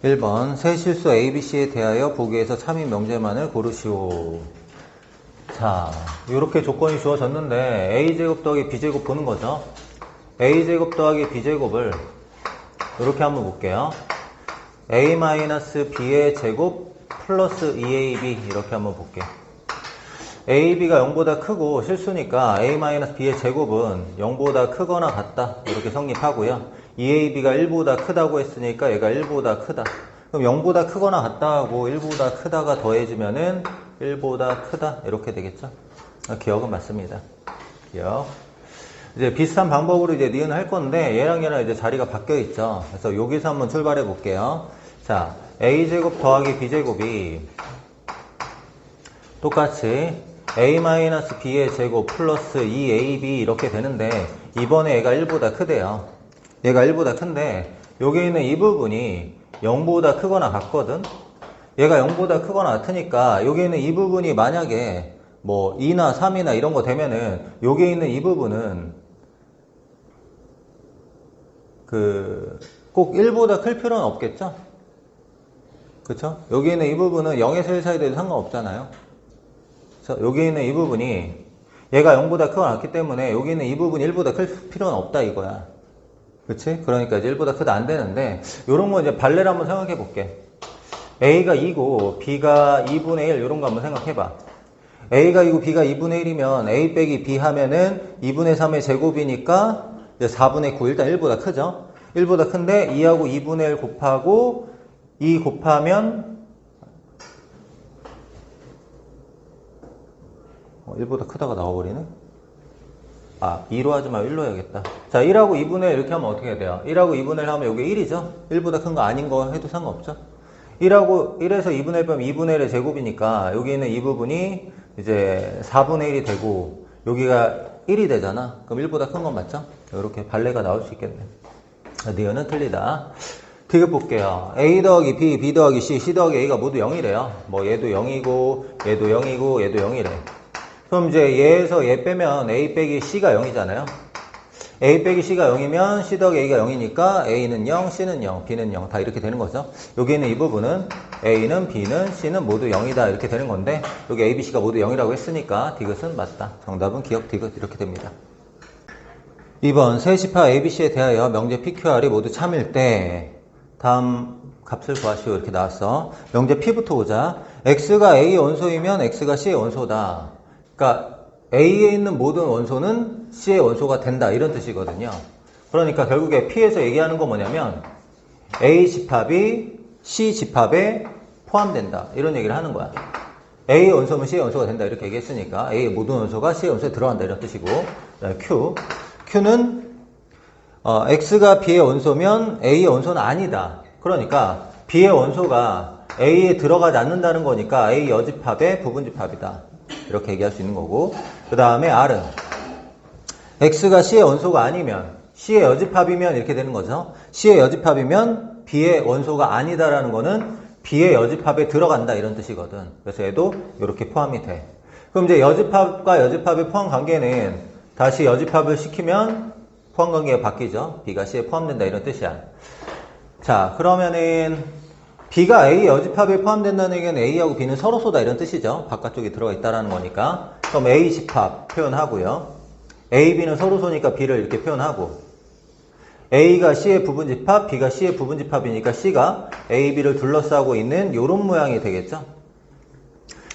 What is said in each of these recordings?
1번 세 실수 ABC에 대하여 보기에서 참인 명제만을 고르시오. 자, 이렇게 조건이 주어졌는데 A제곱 더하기 B제곱 보는 거죠. A제곱 더하기 B제곱을 이렇게 한번 볼게요. A-B의 제곱 플러스 2AB 이렇게 한번 볼게요. AB가 0보다 크고 실수니까 A-B의 제곱은 0보다 크거나 같다 이렇게 성립하고요. 2AB가 1보다 크다고 했으니까 얘가 1보다 크다. 그럼 0보다 크거나 같다 하고 1보다 크다가 더해지면은 1보다 크다 이렇게 되겠죠. 기억은 맞습니다. 기억. 이제 비슷한 방법으로 이제 니은 할 건데 얘랑 이제 자리가 바뀌어 있죠. 그래서 여기서 한번 출발해 볼게요. 자, A제곱 더하기 B제곱이 똑같이 A-B의 제곱 플러스 2AB 이렇게 되는데 이번에 얘가 1보다 크대요. 얘가 1보다 큰데 여기 있는 이 부분이 0보다 크거나 같거든. 얘가 0보다 크거나 같으니까 여기 있는 이 부분이 만약에 뭐 2나 3이나 이런 거 되면은 여기 있는 이 부분은 꼭 1보다 클 필요는 없겠죠? 그쵸? 여기 있는 이 부분은 0에서 1 사이 돼도 상관없잖아요. 그래서 여기 있는 이 부분이 얘가 0보다 크거나 같기 때문에 여기 있는 이 부분이 1보다 클 필요는 없다 이거야. 그치? 그러니까 이제 1보다 크다 안 되는데 요런 거 이제 발레를 한번 생각해 볼게. A가 2고 B가 2분의 1 요런 거 한번 생각해 봐. A가 2고 B가 2분의 1이면 A 빼기 B 하면은 2분의 3의 제곱이니까 이제 4분의 9 일단 1보다 크죠? 1보다 큰데 2하고 2분의 1 곱하고 2 곱하면 1보다 크다가 나와버리네? 2로 하지 말고 1로 해야겠다. 자, 1하고 2분의 1 이렇게 하면 어떻게 해야 돼요? 1하고 2분의 1 하면 이게 1이죠? 1보다 큰 거 아닌 거 해도 상관없죠? 1에서 2분의 1 빼면 2분의 1의 제곱이니까 여기 있는 이 부분이 이제 4분의 1이 되고 여기가 1이 되잖아. 그럼 1보다 큰 건 맞죠? 이렇게 발레가 나올 수 있겠네. 니은은 틀리다. 디귿 볼게요. A 더하기 B, B 더하기 C, C 더하기 A가 모두 0이래요. 뭐 얘도 0이고 얘도 0이고 얘도 0이래. 그럼 이제 얘에서 얘 빼면 A 빼기 C가 0이잖아요. A 빼기 C가 0이면 C 더하기 A가 0이니까 A는 0, C는 0, B는 0 다 이렇게 되는 거죠. 여기 있는 이 부분은 A는 B는 C는 모두 0이다 이렇게 되는 건데 여기 A, B, C가 모두 0이라고 했으니까 디귿은 맞다. 정답은 기억 디귿 이렇게 됩니다. 2번 세시파 ABC에 대하여 명제 PQR이 모두 참일 때 다음 값을 구하시오 이렇게 나왔어. 명제 P부터 보자. X가 A의 원소이면 X가 C의 원소다. 그러니까 A에 있는 모든 원소는 C의 원소가 된다 이런 뜻이거든요. 그러니까 결국에 P에서 얘기하는 건 뭐냐면 A 집합이 C 집합에 포함된다 이런 얘기를 하는 거야. A의 원소면 C의 원소가 된다 이렇게 얘기했으니까 A의 모든 원소가 C의 원소에 들어간다 이런 뜻이고 Q는 X가 B의 원소면 A의 원소는 아니다. 그러니까 B의 원소가 A에 들어가지 않는다는 거니까 A 여집합의 부분집합이다. 이렇게 얘기할 수 있는 거고 그 다음에 R은 X가 C의 원소가 아니면 C의 여집합이면 이렇게 되는 거죠. C의 여집합이면 B의 원소가 아니다라는 거는 B의 여집합에 들어간다 이런 뜻이거든. 그래서 얘도 이렇게 포함이 돼. 그럼 이제 여집합과 여집합의 포함 관계는 다시 여집합을 시키면 포함 관계가 바뀌죠. B가 C에 포함된다 이런 뜻이야. 자, 그러면은 B가 A 여집합에 포함된다는 얘기는 A하고 B는 서로소다 이런 뜻이죠. 바깥쪽에 들어가 있다라는 거니까. 그럼 A 집합 표현하고요. A, B는 서로소니까 B를 이렇게 표현하고 A가 C의 부분집합, B가 C의 부분집합이니까 C가 A, B를 둘러싸고 있는 이런 모양이 되겠죠.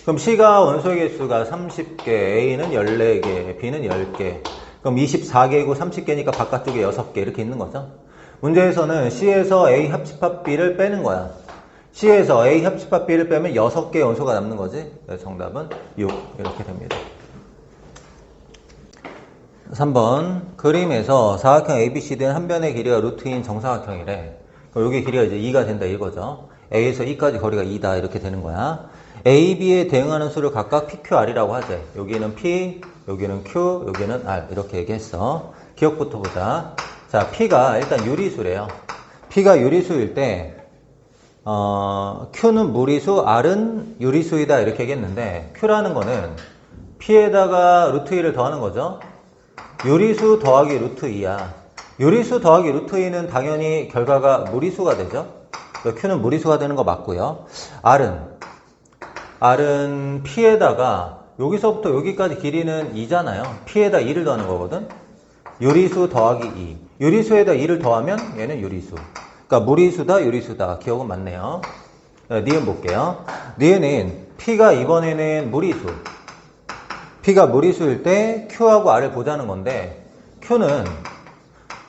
그럼 C가 원소의 개수가 30개, A는 14개, B는 10개. 그럼 24개이고 30개니까 바깥쪽에 6개 이렇게 있는 거죠. 문제에서는 C에서 A 합집합 B를 빼는 거야. C에서 A 합집합 B를 빼면 6개의 원소가 남는 거지. 그래서 정답은 6 이렇게 됩니다. 3번 그림에서 사각형 ABCD는 한 변의 길이가 루트인 정사각형이래. 그럼 여기 길이가 이제 2가 된다 이거죠. A에서 E까지 거리가 2다 이렇게 되는 거야. A, B에 대응하는 수를 각각 PQR이라고 하재. 여기는 P, 여기는 Q, 여기는 R 이렇게 얘기했어. 기억부터 보자. 자, P가 일단 유리수래요. P가 유리수일 때 Q는 무리수, R은 유리수이다 이렇게 얘기했는데 Q라는 거는 P에다가 루트 2를 더하는 거죠. 유리수 더하기 루트 2야. 유리수 더하기 루트 2는 당연히 결과가 무리수가 되죠. Q는 무리수가 되는 거 맞고요. R은 P에다가 여기서부터 여기까지 길이는 2잖아요. P에다 2를 더하는 거거든. 유리수 더하기 2. 유리수에다 2를 더하면 얘는 유리수. 그러니까 무리수다 유리수다. 기억은 맞네요. 니은 볼게요. 니은은 P가 이번에는 무리수. P가 무리수일 때 Q하고 R을 보자는 건데 Q는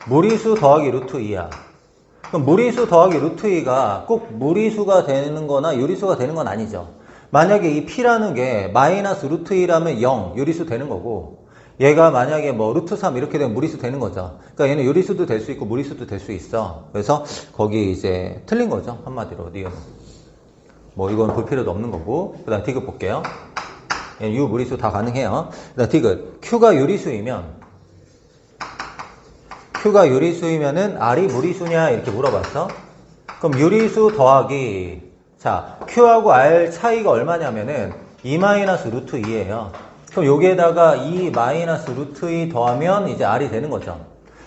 무리수 더하기 루트 2야. 그럼 무리수 더하기 루트 2가 꼭 무리수가 되는 거나 유리수가 되는 건 아니죠. 만약에 이 P라는 게 마이너스 루트 2라면 0, 유리수 되는 거고 얘가 만약에 뭐 루트 3 이렇게 되면 무리수 되는 거죠. 그러니까 얘는 유리수도 될 수 있고 무리수도 될 수 있어. 그래서 거기 이제 틀린 거죠. 한마디로 니은. 뭐 이건 볼 필요도 없는 거고. 그 다음 디귿 볼게요. 얘는 유 무리수 다 가능해요. 그 다음 디귿. Q가 유리수이면은 R이 무리수냐 이렇게 물어봤어. 그럼 유리수 더하기 자 Q하고 R 차이가 얼마냐면은 2 마이너스 루트 2예요. 그럼 여기에다가 2 마이너스 루트 2 더하면 이제 R이 되는 거죠.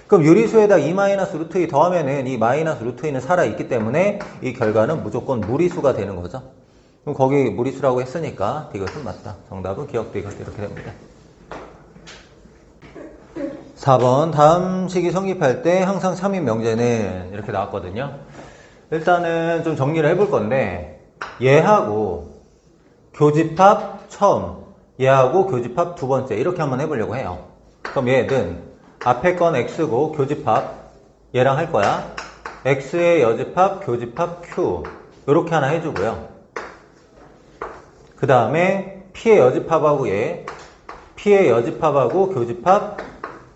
그럼 유리수에다 2 마이너스 루트 2 더하면은 이 마이너스 루트 2는 살아있기 때문에 이 결과는 무조건 무리수가 되는 거죠. 그럼 거기 무리수라고 했으니까 이것은 맞다. 정답은 기억 디귿 이렇게 됩니다. 4번 다음 식이 성립할 때 항상 3인 명제는 이렇게 나왔거든요. 일단은 좀 정리를 해볼 건데 얘하고 교집합 처음 얘하고 교집합 두 번째 이렇게 한번 해보려고 해요. 그럼 얘는 앞에 건 X고 교집합 얘랑 할 거야. X의 여집합 교집합 Q 이렇게 하나 해주고요. 그 다음에 P의 여집합하고 얘 P의 여집합하고 교집합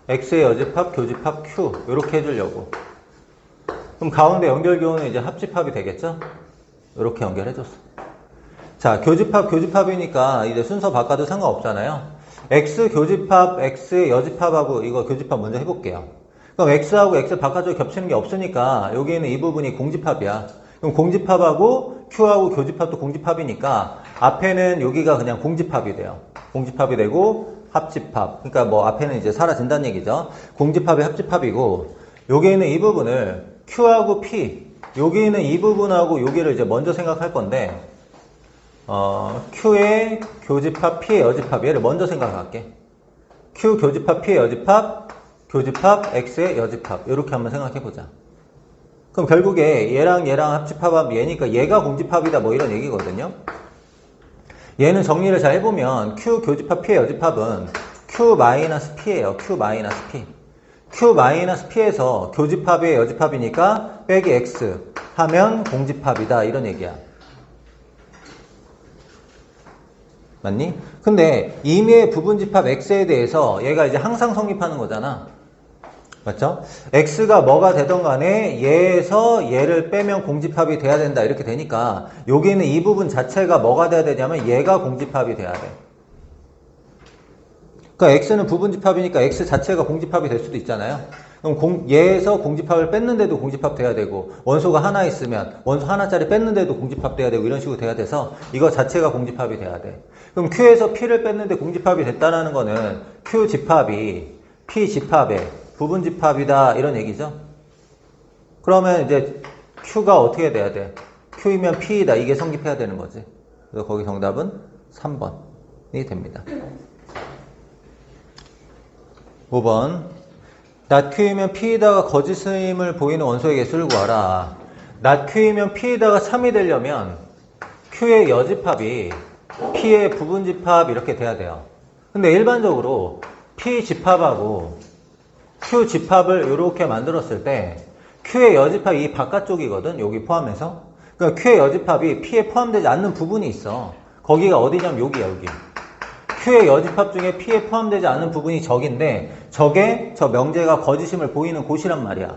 X의 여집합 교집합 Q 이렇게 해주려고. 그럼 가운데 연결교호는 이제 합집합이 되겠죠? 이렇게 연결해줬어. 자, 교집합이니까 이제 순서 바꿔도 상관없잖아요. X 교집합, X의 여집합하고 이거 교집합 먼저 해볼게요. 그럼 X하고 X 바깥쪽에 겹치는 게 없으니까 여기 있는 이 부분이 공집합이야. 그럼 공집합하고 Q하고 교집합도 공집합이니까 앞에는 여기가 그냥 공집합이 돼요. 공집합이 되고 합집합. 그러니까 뭐 앞에는 이제 사라진다는 얘기죠. 공집합이 합집합이고 여기 있는 이 부분을 Q하고 P 여기 있는 이 부분하고 여기를 이제 먼저 생각할 건데 Q의 교집합, P의 여집합 얘를 먼저 생각할게. Q 교집합, P의 여집합, 교집합, X의 여집합 이렇게 한번 생각해보자. 그럼 결국에 얘랑 합집합하면 얘니까 얘가 공집합이다 뭐 이런 얘기거든요. 얘는 정리를 잘 해보면 Q 교집합, P의 여집합은 Q-P예요. Q-P. Q-P에서 교집합의 여집합이니까 빼기 X 하면 공집합이다 이런 얘기야. 맞니? 근데 임의의 부분집합 X에 대해서 얘가 이제 항상 성립하는 거잖아. 맞죠? X가 뭐가 되던 간에 얘에서 얘를 빼면 공집합이 돼야 된다 이렇게 되니까 여기는 이 부분 자체가 뭐가 돼야 되냐면 얘가 공집합이 돼야 돼. 그러니까 X는 부분집합이니까 X 자체가 공집합이 될 수도 있잖아요. 그럼 얘에서 공집합을 뺐는데도 공집합 돼야 되고 원소가 하나 있으면 원소 하나짜리 뺐는데도 공집합 돼야 되고 이런 식으로 돼야 돼서 이거 자체가 공집합이 돼야 돼. 그럼 Q에서 P를 뺐는데 공집합이 됐다는 거는 Q 집합이 P 집합의 부분집합이다 이런 얘기죠. 그러면 이제 Q가 어떻게 돼야 돼? Q이면 P이다 이게 성립해야 되는 거지. 그래서 거기 정답은 3번이 됩니다. 5번 not Q이면 P에다가 거짓임을 보이는 원소의 개수를 구하라. not Q이면 P에다가 3이 되려면 Q의 여집합이 P의 부분집합 이렇게 돼야 돼요. 근데 일반적으로 P 집합하고 Q 집합을 이렇게 만들었을 때 Q의 여집합이 이 바깥쪽이거든. 여기 포함해서. 그러니까 Q의 여집합이 P에 포함되지 않는 부분이 있어. 거기가 어디냐면 여기야 여기. Q의 여집합 중에 P에 포함되지 않은 부분이 적인데 적에 저 명제가 거짓임을 보이는 곳이란 말이야.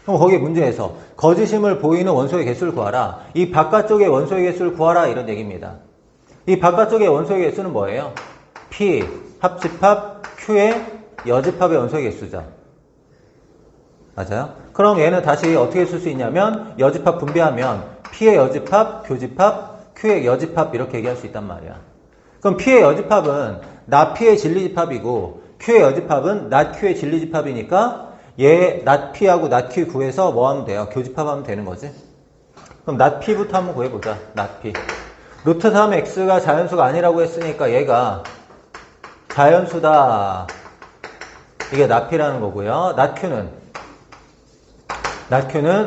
그럼 거기 문제에서 거짓임을 보이는 원소의 개수를 구하라. 이 바깥쪽의 원소의 개수를 구하라 이런 얘기입니다. 이 바깥쪽의 원소의 개수는 뭐예요? P 합집합 Q의 여집합의 원소의 개수죠. 맞아요? 그럼 얘는 다시 어떻게 쓸 수 있냐면 여집합 분배하면 P의 여집합, 교집합, Q의 여집합 이렇게 얘기할 수 있단 말이야. 그럼 P의 여집합은 not P의 진리집합이고 Q의 여집합은 not Q의 진리집합이니까 얘 not P하고 not Q 구해서 뭐 하면 돼요? 교집합하면 되는 거지. 그럼 낫 P부터 한번 구해보자. 낫 P. 루트 3x가 자연수가 아니라고 했으니까 얘가 자연수다. 이게 낫 P라는 거고요. 낫 Q는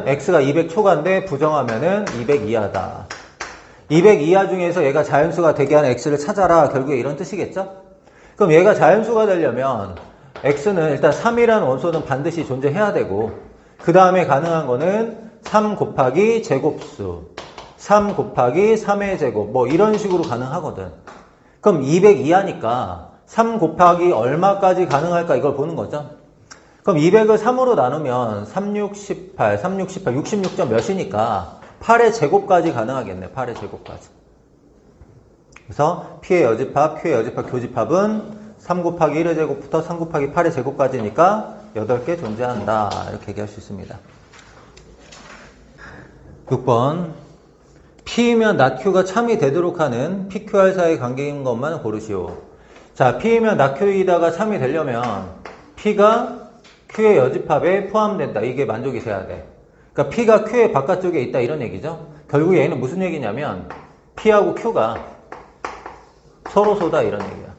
x가 200 초과인데 부정하면은 200 이하다. 200 이하 중에서 얘가 자연수가 되게 하는 x를 찾아라. 결국에 이런 뜻이겠죠? 그럼 얘가 자연수가 되려면 x는 일단 3이라는 원소는 반드시 존재해야 되고, 그 다음에 가능한 거는 3 곱하기 제곱수, 3 곱하기 3의 제곱, 뭐 이런 식으로 가능하거든. 그럼 200 이하니까 3 곱하기 얼마까지 가능할까 이걸 보는 거죠. 그럼 200을 3으로 나누면 3, 6, 18, 3, 6, 18, 66점 몇이니까 8의 제곱까지 가능하겠네. 8의 제곱까지. 그래서 P의 여집합, Q의 여집합, 교집합은 3 곱하기 1의 제곱부터 3 곱하기 8의 제곱까지니까 8개 존재한다. 이렇게 얘기할 수 있습니다. 6번. P이면 낫Q가 참이 되도록 하는 PQR 사이의 관계인 것만 고르시오. 자, P이면 낫Q이다가 참이 되려면 P가 Q의 여집합에 포함된다. 이게 만족이 돼야 돼. 그러니까 P가 Q의 바깥쪽에 있다 이런 얘기죠. 결국 얘는 무슨 얘기냐면 P하고 Q가 서로소다 이런 얘기야.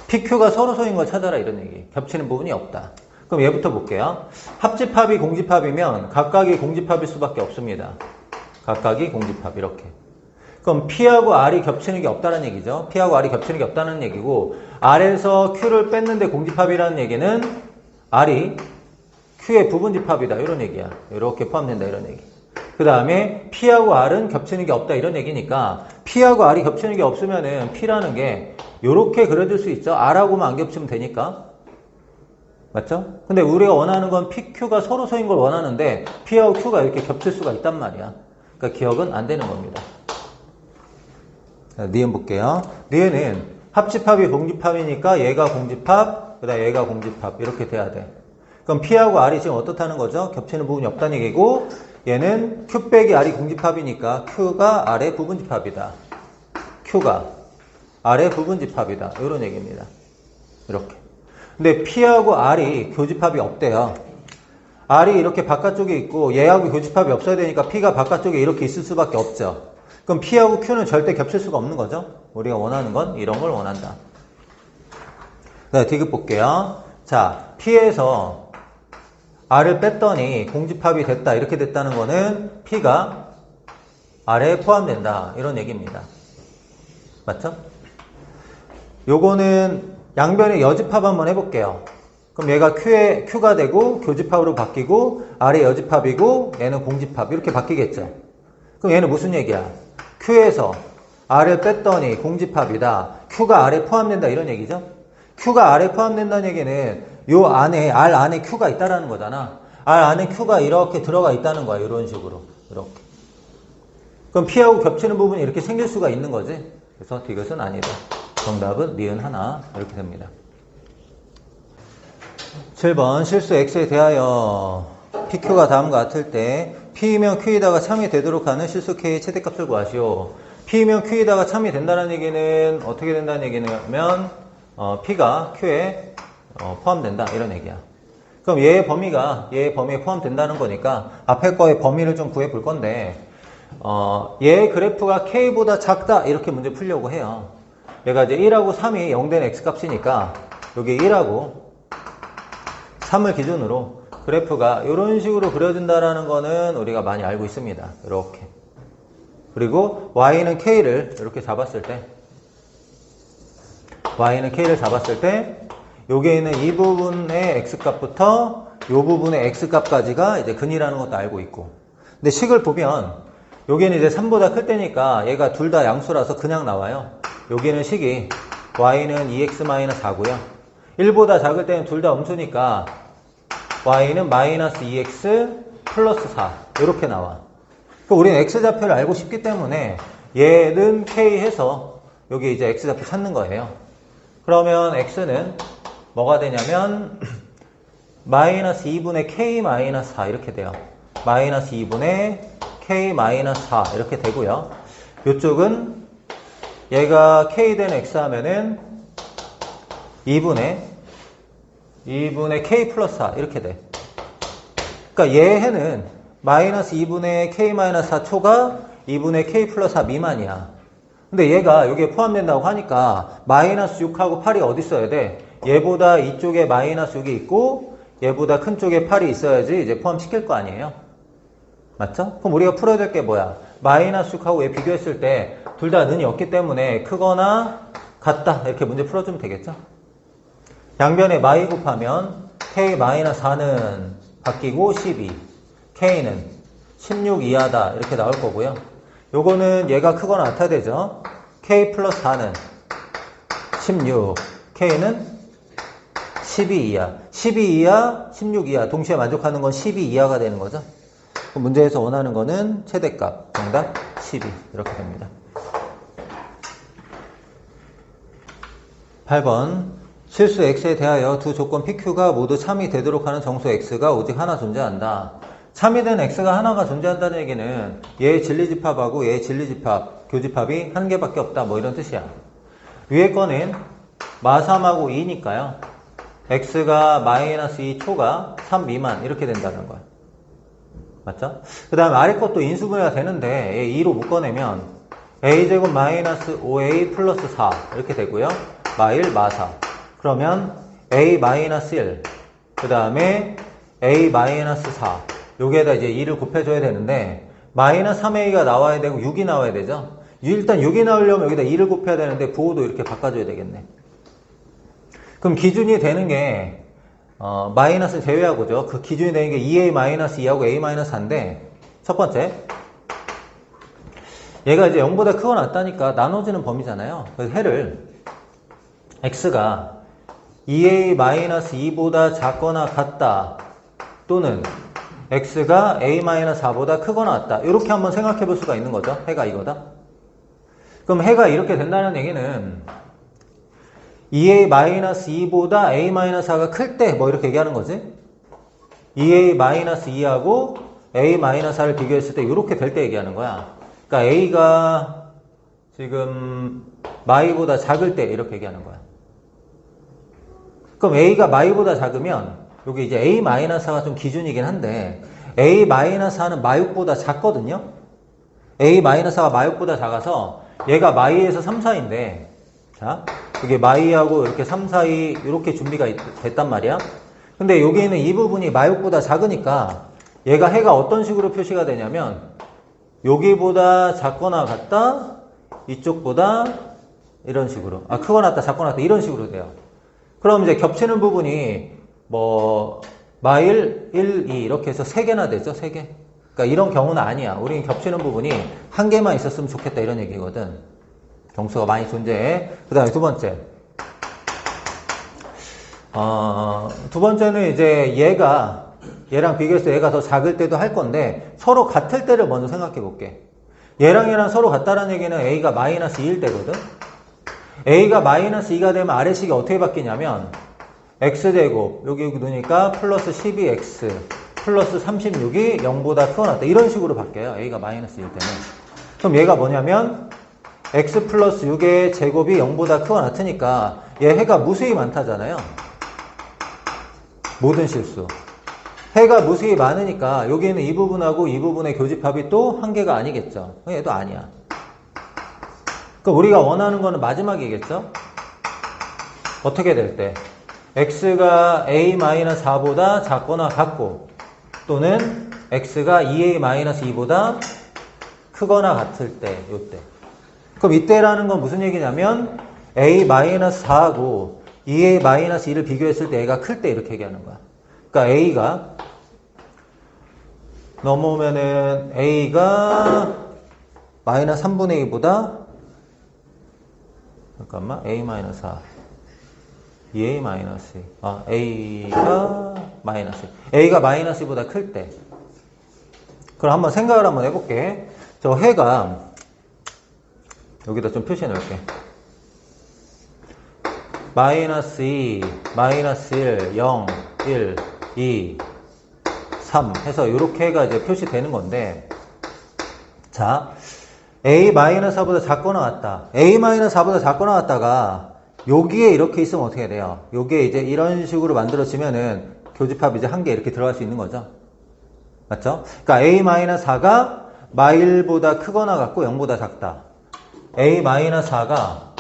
PQ가 서로소인 걸 찾아라 이런 얘기. 겹치는 부분이 없다. 그럼 얘부터 볼게요. 합집합이 공집합이면 각각이 공집합일 수밖에 없습니다. 각각이 공집합 이렇게. 그럼 P하고 R이 겹치는 게 없다는 얘기죠. P하고 R이 겹치는 게 없다는 얘기고, R에서 Q를 뺐는데 공집합이라는 얘기는 R이 Q의 부분집합이다 이런 얘기야. 이렇게 포함된다 이런 얘기. 그 다음에 P하고 R은 겹치는 게 없다 이런 얘기니까 P하고 R이 겹치는 게 없으면은 P라는 게 이렇게 그려줄 수 있죠. R하고만 안 겹치면 되니까. 맞죠? 근데 우리가 원하는 건 PQ가 서로소인 걸 원하는데 P하고 Q가 이렇게 겹칠 수가 있단 말이야. 그러니까 기억은 안 되는 겁니다. 니은 볼게요. 니은은 합집합이 공집합이니까 얘가 공집합, 그 다음 얘가 공집합 이렇게 돼야 돼. 그럼 P하고 R이 지금 어떻다는 거죠? 겹치는 부분이 없다는 얘기고, 얘는 Q 빼기 R이 공집합이니까 Q가 R의 부분집합이다. Q가 R의 부분집합이다. 이런 얘기입니다. 이렇게. 근데 P하고 R이 교집합이 없대요. R이 이렇게 바깥쪽에 있고 얘하고 교집합이 없어야 되니까 P가 바깥쪽에 이렇게 있을 수밖에 없죠. 그럼 P하고 Q는 절대 겹칠 수가 없는 거죠. 우리가 원하는 건 이런 걸 원한다. 네, 디귿 볼게요. 자, P에서 R을 뺐더니 공집합이 됐다. 이렇게 됐다는 거는 P가 R에 포함된다. 이런 얘기입니다. 맞죠? 요거는 양변의 여집합 한번 해볼게요. 그럼 얘가 Q가 되고 교집합으로 바뀌고 R의 여집합이고 얘는 공집합 이렇게 바뀌겠죠. 그럼 얘는 무슨 얘기야? Q에서 R을 뺐더니 공집합이다. Q가 R에 포함된다 이런 얘기죠. Q가 R에 포함된다는 얘기는 요 안에 R 안에 Q가 있다라는 거잖아. R 안에 Q가 이렇게 들어가 있다는 거야. 이런 식으로 이렇게. 그럼 P하고 겹치는 부분이 이렇게 생길 수가 있는 거지. 그래서 디귿은 아니다. 정답은 니은 하나 이렇게 됩니다. 7번 실수 X에 대하여 PQ가 다음과 같을 때 P이면 Q이다가 참이 되도록 하는 실수 K의 최대값을 구하시오. P이면 Q이다가 참이 된다는 얘기는 어떻게 된다는 얘기냐면 P가 Q에 포함된다 이런 얘기야. 그럼 얘의 범위에 포함된다는 거니까 앞에 거의 범위를 좀 구해 볼 건데 얘의 그래프가 K보다 작다 이렇게 문제 풀려고 해요. 얘가 이제 1하고 3이 0된 X값이니까 여기 1하고 3을 기준으로 그래프가 이런 식으로 그려진다라는 거는 우리가 많이 알고 있습니다. 이렇게. 그리고 Y는 K를 이렇게 잡았을 때 여기에 있는 이 부분의 X값부터 이 부분의 X값까지가 이제 근이라는 것도 알고 있고. 근데 식을 보면 여기는 이제 3보다 클 때니까 얘가 둘 다 양수라서 그냥 나와요. 여기는 식이 Y는 2X-4고요. 1보다 작을 때는 둘 다 음수니까 Y는 -2X 플러스 4 이렇게 나와. 우리는 X좌표를 알고 싶기 때문에 얘는 K 해서 여기 이제 X좌표 찾는 거예요. 그러면 X는 뭐가 되냐면 -2분의 K-4 이렇게 돼요. -2분의 K-4 이렇게 되고요. 이쪽은 얘가 K 된 X 하면은 2분의 K 플러스 4 이렇게 돼. 그러니까 얘는 마이너스 2분의 k-4 초가 2분의 k 플러스 4 미만이야. 근데 얘가 여기에 포함된다고 하니까 마이너스 6하고 8이 어디 있어야 돼? 얘보다 이쪽에 마이너스 6이 있고 얘보다 큰 쪽에 8이 있어야지 이제 포함시킬 거 아니에요? 맞죠? 그럼 우리가 풀어야 될 게 뭐야? 마이너스 6하고 얘 비교했을 때 둘 다 는이 없기 때문에 크거나 같다 이렇게 문제 풀어주면 되겠죠? 양변에 마이 곱하면 k-4는 바뀌고 12 k는 16 이하다 이렇게 나올 거고요. 요거는 얘가 크거나 같아야 되죠. k 플러스 4는 16 k는 12 이하 12 이하 16 이하 동시에 만족하는 건 12 이하가 되는 거죠. 문제에서 원하는 거는 최대값 정답 12 이렇게 됩니다. 8번 실수 x에 대하여 두 조건 pq가 모두 참이 되도록 하는 정수 x가 오직 하나 존재한다. 참이 된 x가 하나가 존재한다는 얘기는 얘의 진리집합하고 얘의 진리집합, 교집합이 한 개밖에 없다 뭐 이런 뜻이야. 위에 거는 마3하고 2니까요. x가 마이너스 2 초가 3 미만 이렇게 된다는 거야. 맞죠? 그 다음에 아래 것도 인수분해가 되는데 얘 2로 묶어내면 a제곱 마이너스 5a 플러스 4 이렇게 되고요. 마1, 마4 그러면 a 마이너스 1 그 다음에 a 마이너스 4 여기에다 이제 2를 곱해줘야 되는데 마이너스 3a가 나와야 되고 6이 나와야 되죠. 일단 6이 나오려면 여기다 2를 곱해야 되는데 부호도 이렇게 바꿔줘야 되겠네. 그럼 기준이 되는 게 마이너스 제외하고죠. 그 기준이 되는 게 2a 마이너스 2하고 a 마이너스 4인데 첫 번째 얘가 이제 0보다 크거나 같다니까 나눠지는 범위잖아요. 그래서 해를 x가 2a 마이너스 2보다 작거나 같다 또는 x가 a 마이너스 4보다 크거나 같다 이렇게 한번 생각해 볼 수가 있는 거죠. 해가 이거다. 그럼 해가 이렇게 된다는 얘기는 2a 마이너스 2보다 a 마이너스 4가 클 때 뭐 이렇게 얘기하는 거지. 2a 마이너스 2하고 a 마이너스 4를 비교했을 때 이렇게 될 때 얘기하는 거야. 그러니까 a가 지금 마이보다 작을 때 이렇게 얘기하는 거야. 그럼 a가 마이보다 작으면 여기 이제 a 마이너스 4가 좀 기준이긴 한데 a 마이너스 4는 마6보다 작거든요. a 마이너스 4가 마6보다 작아서 얘가 마이에서 3, 4인데 자 이게 마이하고 이렇게 3, 4이 이렇게 준비가 됐단 말이야. 근데 여기에는 이 부분이 마6보다 작으니까 얘가 해가 어떤 식으로 표시가 되냐면 여기보다 작거나 같다 이쪽보다 이런 식으로 크거나 같다 작거나 같다 이런 식으로 돼요. 그럼 이제 겹치는 부분이 뭐 마일 1, 2 이렇게 해서 3개나 되죠. 3개. 그러니까 이런 경우는 아니야. 우리는 겹치는 부분이 한 개만 있었으면 좋겠다 이런 얘기거든. 경수가 많이 존재해. 그 다음에 두 번째. 두 번째는 이제 얘랑 비교해서 얘가 더 작을 때도 할 건데 서로 같을 때를 먼저 생각해 볼게. 얘랑 서로 같다는 얘기는 a가 마이너스 2일 때거든. a가 마이너스 2가 되면 아래식이 어떻게 바뀌냐면 x제곱 여기 넣으니까 플러스 12x 플러스 36이 0보다 크거나 같다 이런 식으로 바뀌어요. a가 마이너스 1일 때는. 그럼 얘가 뭐냐면 x 플러스 6의 제곱이 0보다 크거나 같으니까 얘 해가 무수히 많다잖아요. 모든 실수. 해가 무수히 많으니까 여기에는 이 부분하고 이 부분의 교집합이 또 한 개가 아니겠죠. 얘도 아니야. 그럼 우리가 원하는 거는 마지막이겠죠? 어떻게 될 때? x가 a-4보다 작거나 같고 또는 x가 2a-2보다 크거나 같을 때, 요때. 그럼 이때라는 건 무슨 얘기냐면 a-4하고 2a-2를 비교했을 때 얘가 클 때 이렇게 얘기하는 거야. 그러니까 a가 넘어오면은 a가 마이너스 3분의 2보다 잠깐만 a-4 2a 마이너스 a가 마이너스 a가 마이너스 2보다 클 때. 그럼 한번 생각을 한번 해볼게. 저 해가 여기다 좀 표시해 놓을게. 마이너스 2, 마이너스 1, 0, 1, 2, 3 해서 이렇게 해가 이제 표시되는 건데 자 a-4보다 작거나 같다. a-4보다 작거나 같다가 여기에 이렇게 있으면 어떻게 돼요? 여기에 이제 이런 식으로 만들어지면은 교집합 이제 한 개 이렇게 들어갈 수 있는 거죠. 맞죠? 그러니까 a-4가 마일보다 크거나 같고 0보다 작다. a-4가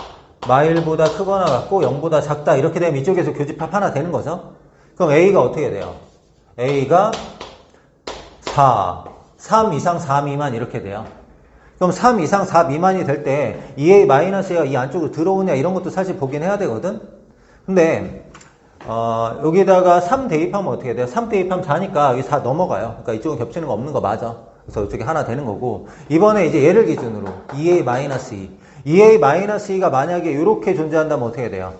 마일보다 크거나 같고 0보다 작다. 이렇게 되면 이쪽에서 교집합 하나 되는 거죠. 그럼 a가 어떻게 돼요? a가 4, 3 이상 4 미만 이렇게 돼요. 그럼 3 이상 4 미만이 될 때 2a-a가 이 안쪽으로 들어오냐 이런 것도 사실 보긴 해야 되거든. 근데 여기다가 3 대입하면 어떻게 돼요? 3 대입하면 4니까 여기 4 넘어가요. 그러니까 이쪽은 겹치는 거 없는 거 맞아. 그래서 이쪽에 하나 되는 거고, 이번에 이제 얘를 기준으로 2a-2 2a-2가 만약에 이렇게 존재한다면 어떻게 돼요?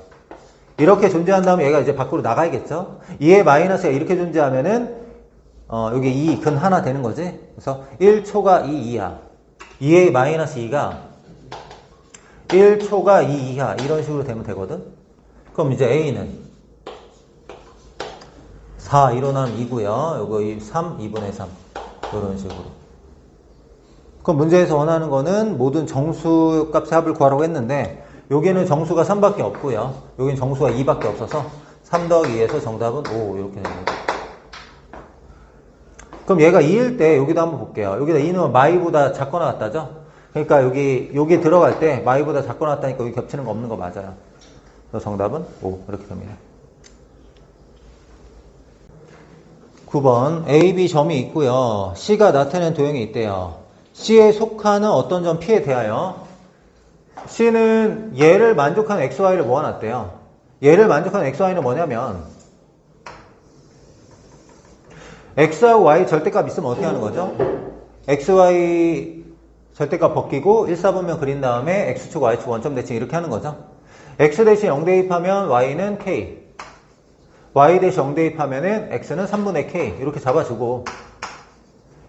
이렇게 존재한다면 얘가 이제 밖으로 나가야겠죠? 2a-가 이렇게 존재하면은 여기 2 근 하나 되는 거지. 그래서 1초가 2 이하, 2a-2가 1초가 2 이하 이런 식으로 되면 되거든. 그럼 이제 a는 4 일어나면 2고요. 요거 3, 2분의 3 이런 식으로. 그럼 문제에서 원하는 거는 모든 정수 값의 합을 구하라고 했는데, 여기는 정수가 3밖에 없고요. 여기는 정수가 2밖에 없어서 3 더하기 2에서 정답은 5 이렇게 됩니다. 그럼 얘가 2일 때 여기도 한번 볼게요. 여기다 2는 마이보다 작거나 같다죠? 그러니까 여기 들어갈 때 마이보다 작거나 같다니까 여기 겹치는 거 없는 거 맞아요. 그래서 정답은 5 이렇게 됩니다. 9번 A, B 점이 있고요. C가 나타낸 도형이 있대요. C에 속하는 어떤 점 P에 대하여 C는 얘를 만족하는 XY를 모아놨대요. 얘를 만족하는 XY는 뭐냐면 X하고 Y 절대값 있으면 어떻게 하는 거죠? XY 절대값 벗기고 1, 4분면 그린 다음에 X축, Y축 원점 대칭 이렇게 하는 거죠. X 대신 0 대입하면 Y는 K, Y 대신 0 대입하면은 X는 3분의 K 이렇게 잡아주고,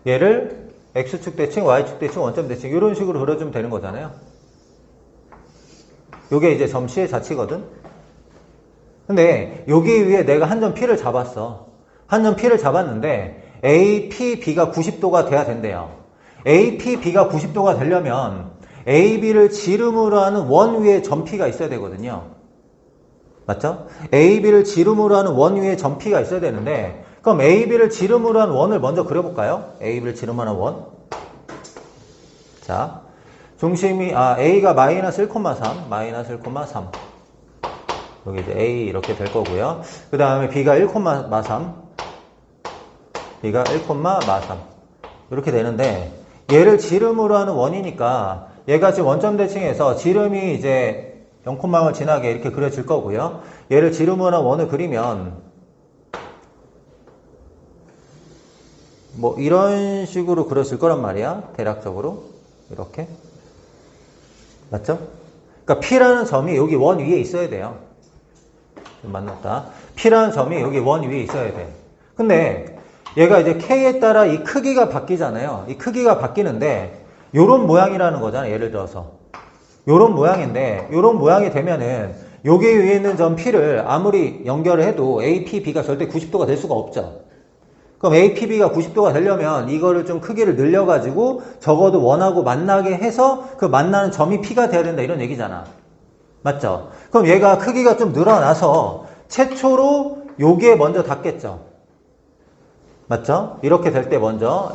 얘를 X축 대칭, Y축 대칭, 원점 대칭 이런 식으로 그려주면 되는 거잖아요. 요게 이제 점 C의 자치거든. 근데 여기 위에 내가 한 점 P를 잡았어. 한 점 P를 잡았는데 A, P, B가 90도가 돼야 된대요. A, P, B가 90도가 되려면 A, B를 지름으로 하는 원 위에 점 P가 있어야 되거든요. 맞죠? A, B를 지름으로 하는 원 위에 점 P가 있어야 되는데, 그럼 A, B를 지름으로 하는 원을 먼저 그려볼까요? A, B를 지름으로 하는 원. 자, 중심이, A가 마이너스 1,3, 마이너스 1,3. 여기 이제 A 이렇게 될 거고요. 그 다음에 B가 1,3, B가 1,3. 이렇게 되는데, 얘를 지름으로 하는 원이니까, 얘가 지금 원점 대칭해서 지름이 이제 0,0을 지나게 이렇게 그려질 거고요. 얘를 지름으로 하는 원을 그리면, 뭐, 이런 식으로 그려질 거란 말이야. 대략적으로. 이렇게. 맞죠? 그러니까 P라는 점이 여기 원 위에 있어야 돼요. 만났다. P라는 점이 여기 원 위에 있어야 돼. 근데 얘가 이제 K에 따라 이 크기가 바뀌잖아요. 이 크기가 바뀌는데 요런 모양이라는 거잖아요. 예를 들어서 요런 모양인데, 요런 모양이 되면은 여기 위에 있는 점 P를 아무리 연결을 해도 A, P, B가 절대 90도가 될 수가 없죠. 그럼 A, P, B가 90도가 되려면 이거를 좀 크기를 늘려가지고 적어도 원하고 만나게 해서 그 만나는 점이 P가 돼야 된다 이런 얘기잖아. 맞죠? 그럼 얘가 크기가 좀 늘어나서 최초로 여기에 먼저 닿겠죠. 맞죠? 이렇게 될 때 먼저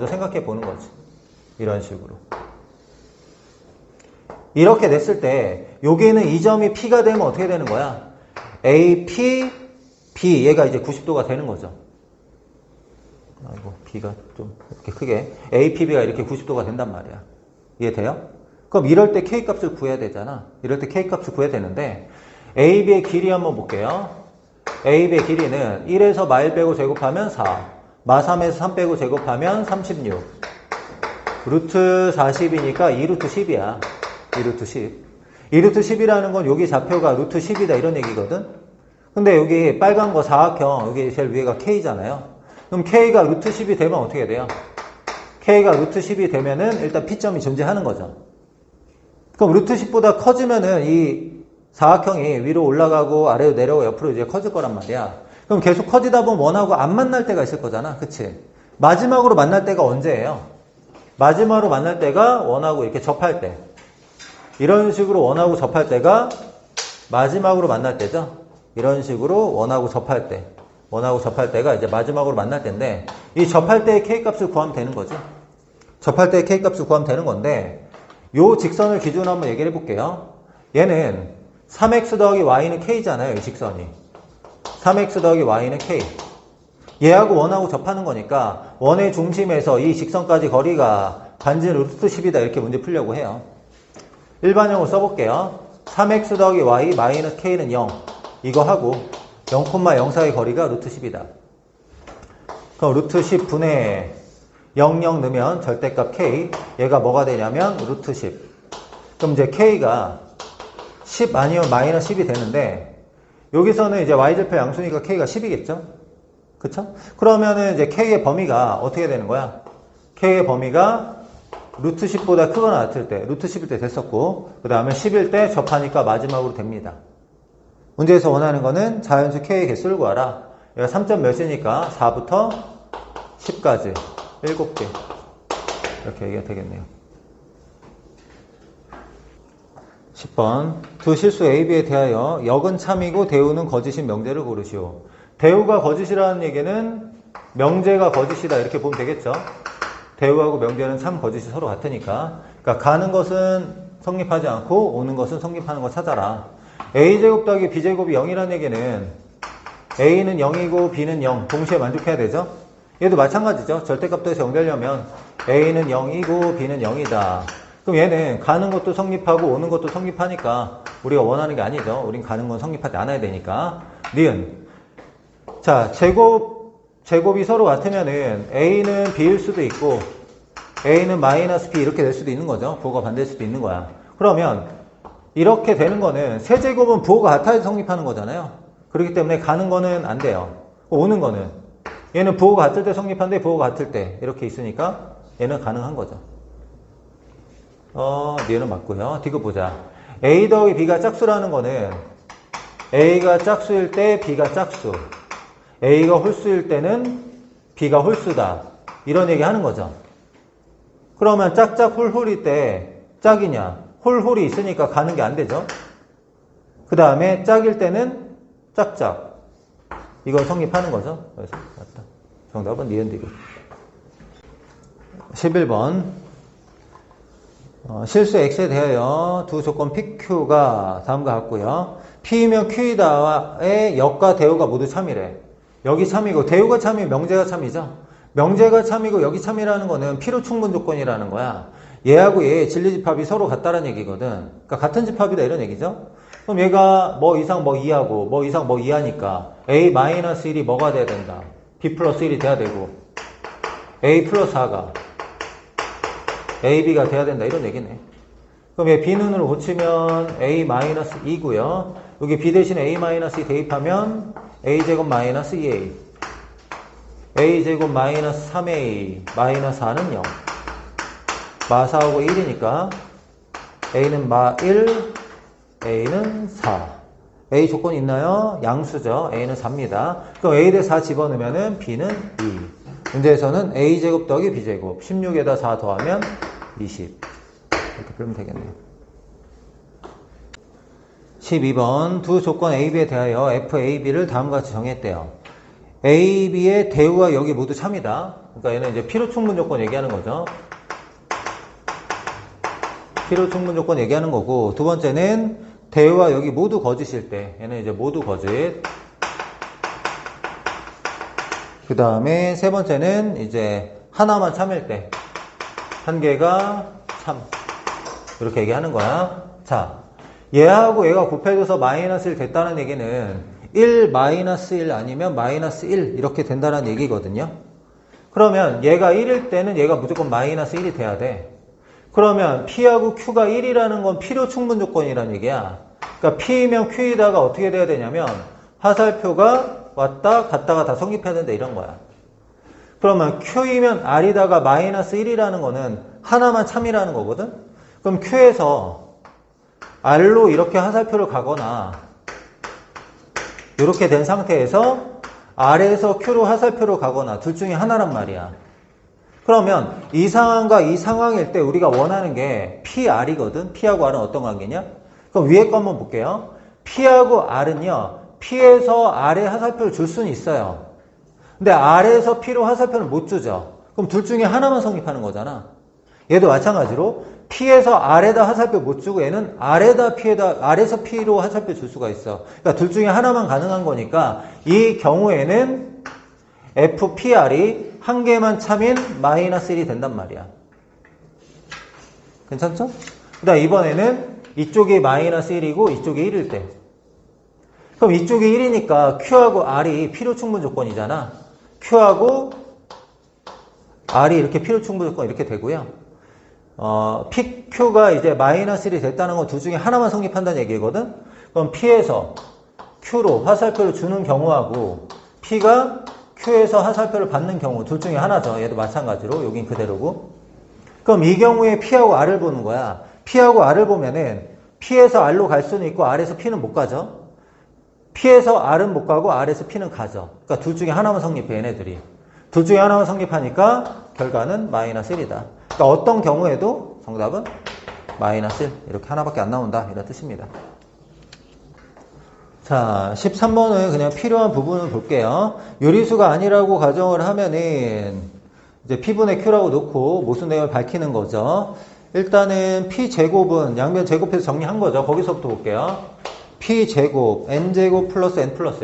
생각해 보는 거지. 이런 식으로. 이렇게 됐을 때 여기는 이 점이 P가 되면 어떻게 되는 거야? A, P, B 얘가 이제 90도가 되는 거죠. 아이고, B가 좀 이렇게 크게 A, P, B가 이렇게 90도가 된단 말이야. 이해돼요? 그럼 이럴 때 K 값을 구해야 되잖아. 이럴 때 K 값을 구해야 되는데, A, B의 길이 한번 볼게요. A, B의 길이는 1에서 마1 빼고 제곱하면 4, 마3에서 3 빼고 제곱하면 36, 루트 40이니까 2루트 10이야. 2루트 10. 2루트 10이라는 건 여기 좌표가 루트 10이다 이런 얘기거든. 근데 여기 빨간 거 사각형, 여기 제일 위에가 K잖아요. 그럼 K가 루트 10이 되면 어떻게 돼요? K가 루트 10이 되면은 일단 P점이 존재하는 거죠. 그럼 루트 10보다 커지면은 이 사각형이 위로 올라가고 아래로 내려가고 옆으로 이제 커질 거란 말이야. 그럼 계속 커지다 보면 원하고 안 만날 때가 있을 거잖아. 그치? 마지막으로 만날 때가 언제예요? 마지막으로 만날 때가 원하고 이렇게 접할 때. 이런 식으로 원하고 접할 때가 마지막으로 만날 때죠. 이런 식으로 원하고 접할 때. 원하고 접할 때가 이제 마지막으로 만날 때인데, 이 접할 때의 K값을 구하면 되는 거지. 접할 때의 K값을 구하면 되는 건데 요 직선을 기준으로 한번 얘기를 해볼게요. 얘는 3x 더하기 y는 K잖아요. 이 직선이. 3x 더하기 y는 K. 얘하고 원하고 접하는 거니까 원의 중심에서 이 직선까지 거리가 반지름 루트 10이다 이렇게 문제 풀려고 해요. 일반형으로 써볼게요. 3x 더하기 y 마이너스 k는 0 이거 하고 0,0 사이 거리가 루트 10이다. 그럼 루트 10분의 00 넣으면 절대값 k 얘가 뭐가 되냐면 루트 10. 그럼 이제 k가 10 아니면 마이너스 10이 되는데 여기서는 이제 y절표 양수니까 k가 10이겠죠? 그쵸? 그러면은 이제 k의 범위가 어떻게 되는 거야? k의 범위가 루트 10보다 크거나 같을 때, 루트 10일 때 됐었고, 그 다음에 10일 때 접하니까 마지막으로 됩니다. 문제에서 원하는 거는 자연수 k의 개수를 구하라. 얘가 3점 몇이니까 4부터 10까지 7개. 이렇게 얘기가 되겠네요. 10번. 두 실수 A, B에 대하여 역은 참이고 대우는 거짓인 명제를 고르시오. 대우가 거짓이라는 얘기는 명제가 거짓이다 이렇게 보면 되겠죠. 대우하고 명제는 참 거짓이 서로 같으니까. 그러니까 가는 것은 성립하지 않고 오는 것은 성립하는 거 찾아라. A제곱 더하기 B제곱이 0이라는 얘기는 A는 0이고 B는 0 동시에 만족해야 되죠. 얘도 마찬가지죠. 절대값도에서 0 되려면 A는 0이고 B는 0이다. 그럼 얘는 가는 것도 성립하고 오는 것도 성립하니까 우리가 원하는 게 아니죠. 우린 가는 건 성립하지 않아야 되니까. 니은. 자, 제곱이 서로 같으면은 A는 B일 수도 있고 A는 마이너스 B 이렇게 될 수도 있는 거죠. 부호가 반대일 수도 있는 거야. 그러면 이렇게 되는 거는 세제곱은 부호가 같아야 성립하는 거잖아요. 그렇기 때문에 가는 거는 안 돼요. 오는 거는 얘는 부호가 같을 때 성립하는데 부호가 같을 때 이렇게 있으니까 얘는 가능한 거죠. 얘는 맞고요. 디귿 보자. A 더하기 B가 짝수라는 거는 A가 짝수일 때 B가 짝수, A가 홀수일 때는 B가 홀수다. 이런 얘기 하는 거죠. 그러면 짝짝 홀홀일 때 짝이냐? 홀홀이 있으니까 가는 게 안 되죠. 그 다음에 짝일 때는 짝짝. 이걸 성립하는 거죠. 그래서 맞다. 정답은 니은 디귿. 11번. 실수 X에 대하여 두 조건 PQ가 다음과 같고요. P이면 Q이다의 역과 대우가 모두 참이래. 여기 참이고 대우가 참이면 명제가 참이죠. 명제가 참이고 여기 참이라는 거는 필요 충분 조건이라는 거야. 얘하고 얘의 진리집합이 서로 같다는 얘기거든. 그러니까 같은 집합이다 이런 얘기죠. 그럼 얘가 뭐 이상 뭐 2하고 뭐 이상 뭐 2하니까 A-1이 뭐가 돼야 된다. B 플러스 1이 돼야 되고 A 플러스 4가 AB가 돼야 된다 이런 얘기네. 그럼 얘 B눈으로 고치면 A-2고요. 여기 B 대신에 A-2 대입하면 A제곱 마이너스 2A A제곱 마이너스 3A 마이너스 4는 0 마 4하고 1이니까 A는 마 1 A는 4 A 조건 있나요? 양수죠. A는 4입니다. 그럼 A 대 4 집어넣으면 B는 2 문제에서는 A제곱 더하기 B제곱 16에다 4 더하면 20 이렇게 풀면 되겠네요. 12번 두 조건 A, B에 대하여 F, A, B를 다음과 같이 정했대요. A, B의 대우와 역이 모두 참이다. 그러니까 얘는 이제 필요 충분 조건 얘기하는 거죠. 필요 충분 조건 얘기하는 거고 두 번째는 대우와 역이 모두 거짓일 때 얘는 이제 모두 거짓. 그 다음에 세 번째는 이제 하나만 참일 때 한 개가 참 이렇게 얘기하는 거야. 자, 얘하고 얘가 곱해져서 마이너스 1 됐다는 얘기는 1 마이너스 1 아니면 마이너스 1 이렇게 된다는 얘기거든요. 그러면 얘가 1일 때는 얘가 무조건 마이너스 1이 돼야 돼. 그러면 P하고 Q가 1이라는 건 필요 충분 조건이라는 얘기야. 그러니까 P면 Q이다가 어떻게 돼야 되냐면 화살표가 왔다 갔다가 다 성립해야 된다 이런 거야. 그러면 Q이면 R이다가 마이너스 1이라는 거는 하나만 참이라는 거거든. 그럼 Q에서 R로 이렇게 화살표를 가거나 이렇게 된 상태에서 R에서 Q로 화살표를 가거나 둘 중에 하나란 말이야. 그러면 이 상황과 이 상황일 때 우리가 원하는 게 PR이거든. P하고 R은 어떤 관계냐? 그럼 위에 거 한번 볼게요. P하고 R은요. P에서 R에 화살표를 줄 수는 있어요. 근데 R에서 P로 화살표를 못 주죠. 그럼 둘 중에 하나만 성립하는 거잖아. 얘도 마찬가지로 P에서 R에다 화살표 못 주고 얘는 R에서 P로 화살표 줄 수가 있어. 그러니까 둘 중에 하나만 가능한 거니까 이 경우에는 FPR이 한 개만 참인 마이너스 1이 된단 말이야. 괜찮죠? 그다음 이번에는 이쪽이 마이너스 1이고 이쪽이 1일 때. 그럼 이쪽이 1이니까 Q하고 R이 필요 충분 조건이잖아. Q하고 R이 이렇게 필요 충분 조건 이렇게 되고요. PQ가 이제 마이너스 1이 됐다는 건 둘 중에 하나만 성립한다는 얘기거든? 그럼 P에서 Q로 화살표를 주는 경우하고 P가 Q에서 화살표를 받는 경우 둘 중에 하나죠. 얘도 마찬가지로 여긴 그대로고. 그럼 이 경우에 P하고 R을 보는 거야. P하고 R을 보면은 P에서 R로 갈 수는 있고 R에서 P는 못 가죠. P에서 R은 못 가고 R에서 P는 가죠. 그러니까 둘 중에 하나만 성립해 얘네들이. 둘 중에 하나만 성립하니까 결과는 마이너스 1이다. 그러니까 어떤 경우에도 정답은 마이너스 1 이렇게 하나밖에 안 나온다 이런 뜻입니다. 자, 13번은 그냥 필요한 부분을 볼게요. 요리수가 아니라고 가정을 하면은 이제 P분의 Q라고 놓고 모순 내용을 밝히는 거죠. 일단은 P제곱은 양변 제곱해서 정리한 거죠. 거기서부터 볼게요. P제곱 N제곱 플러스 N 플러스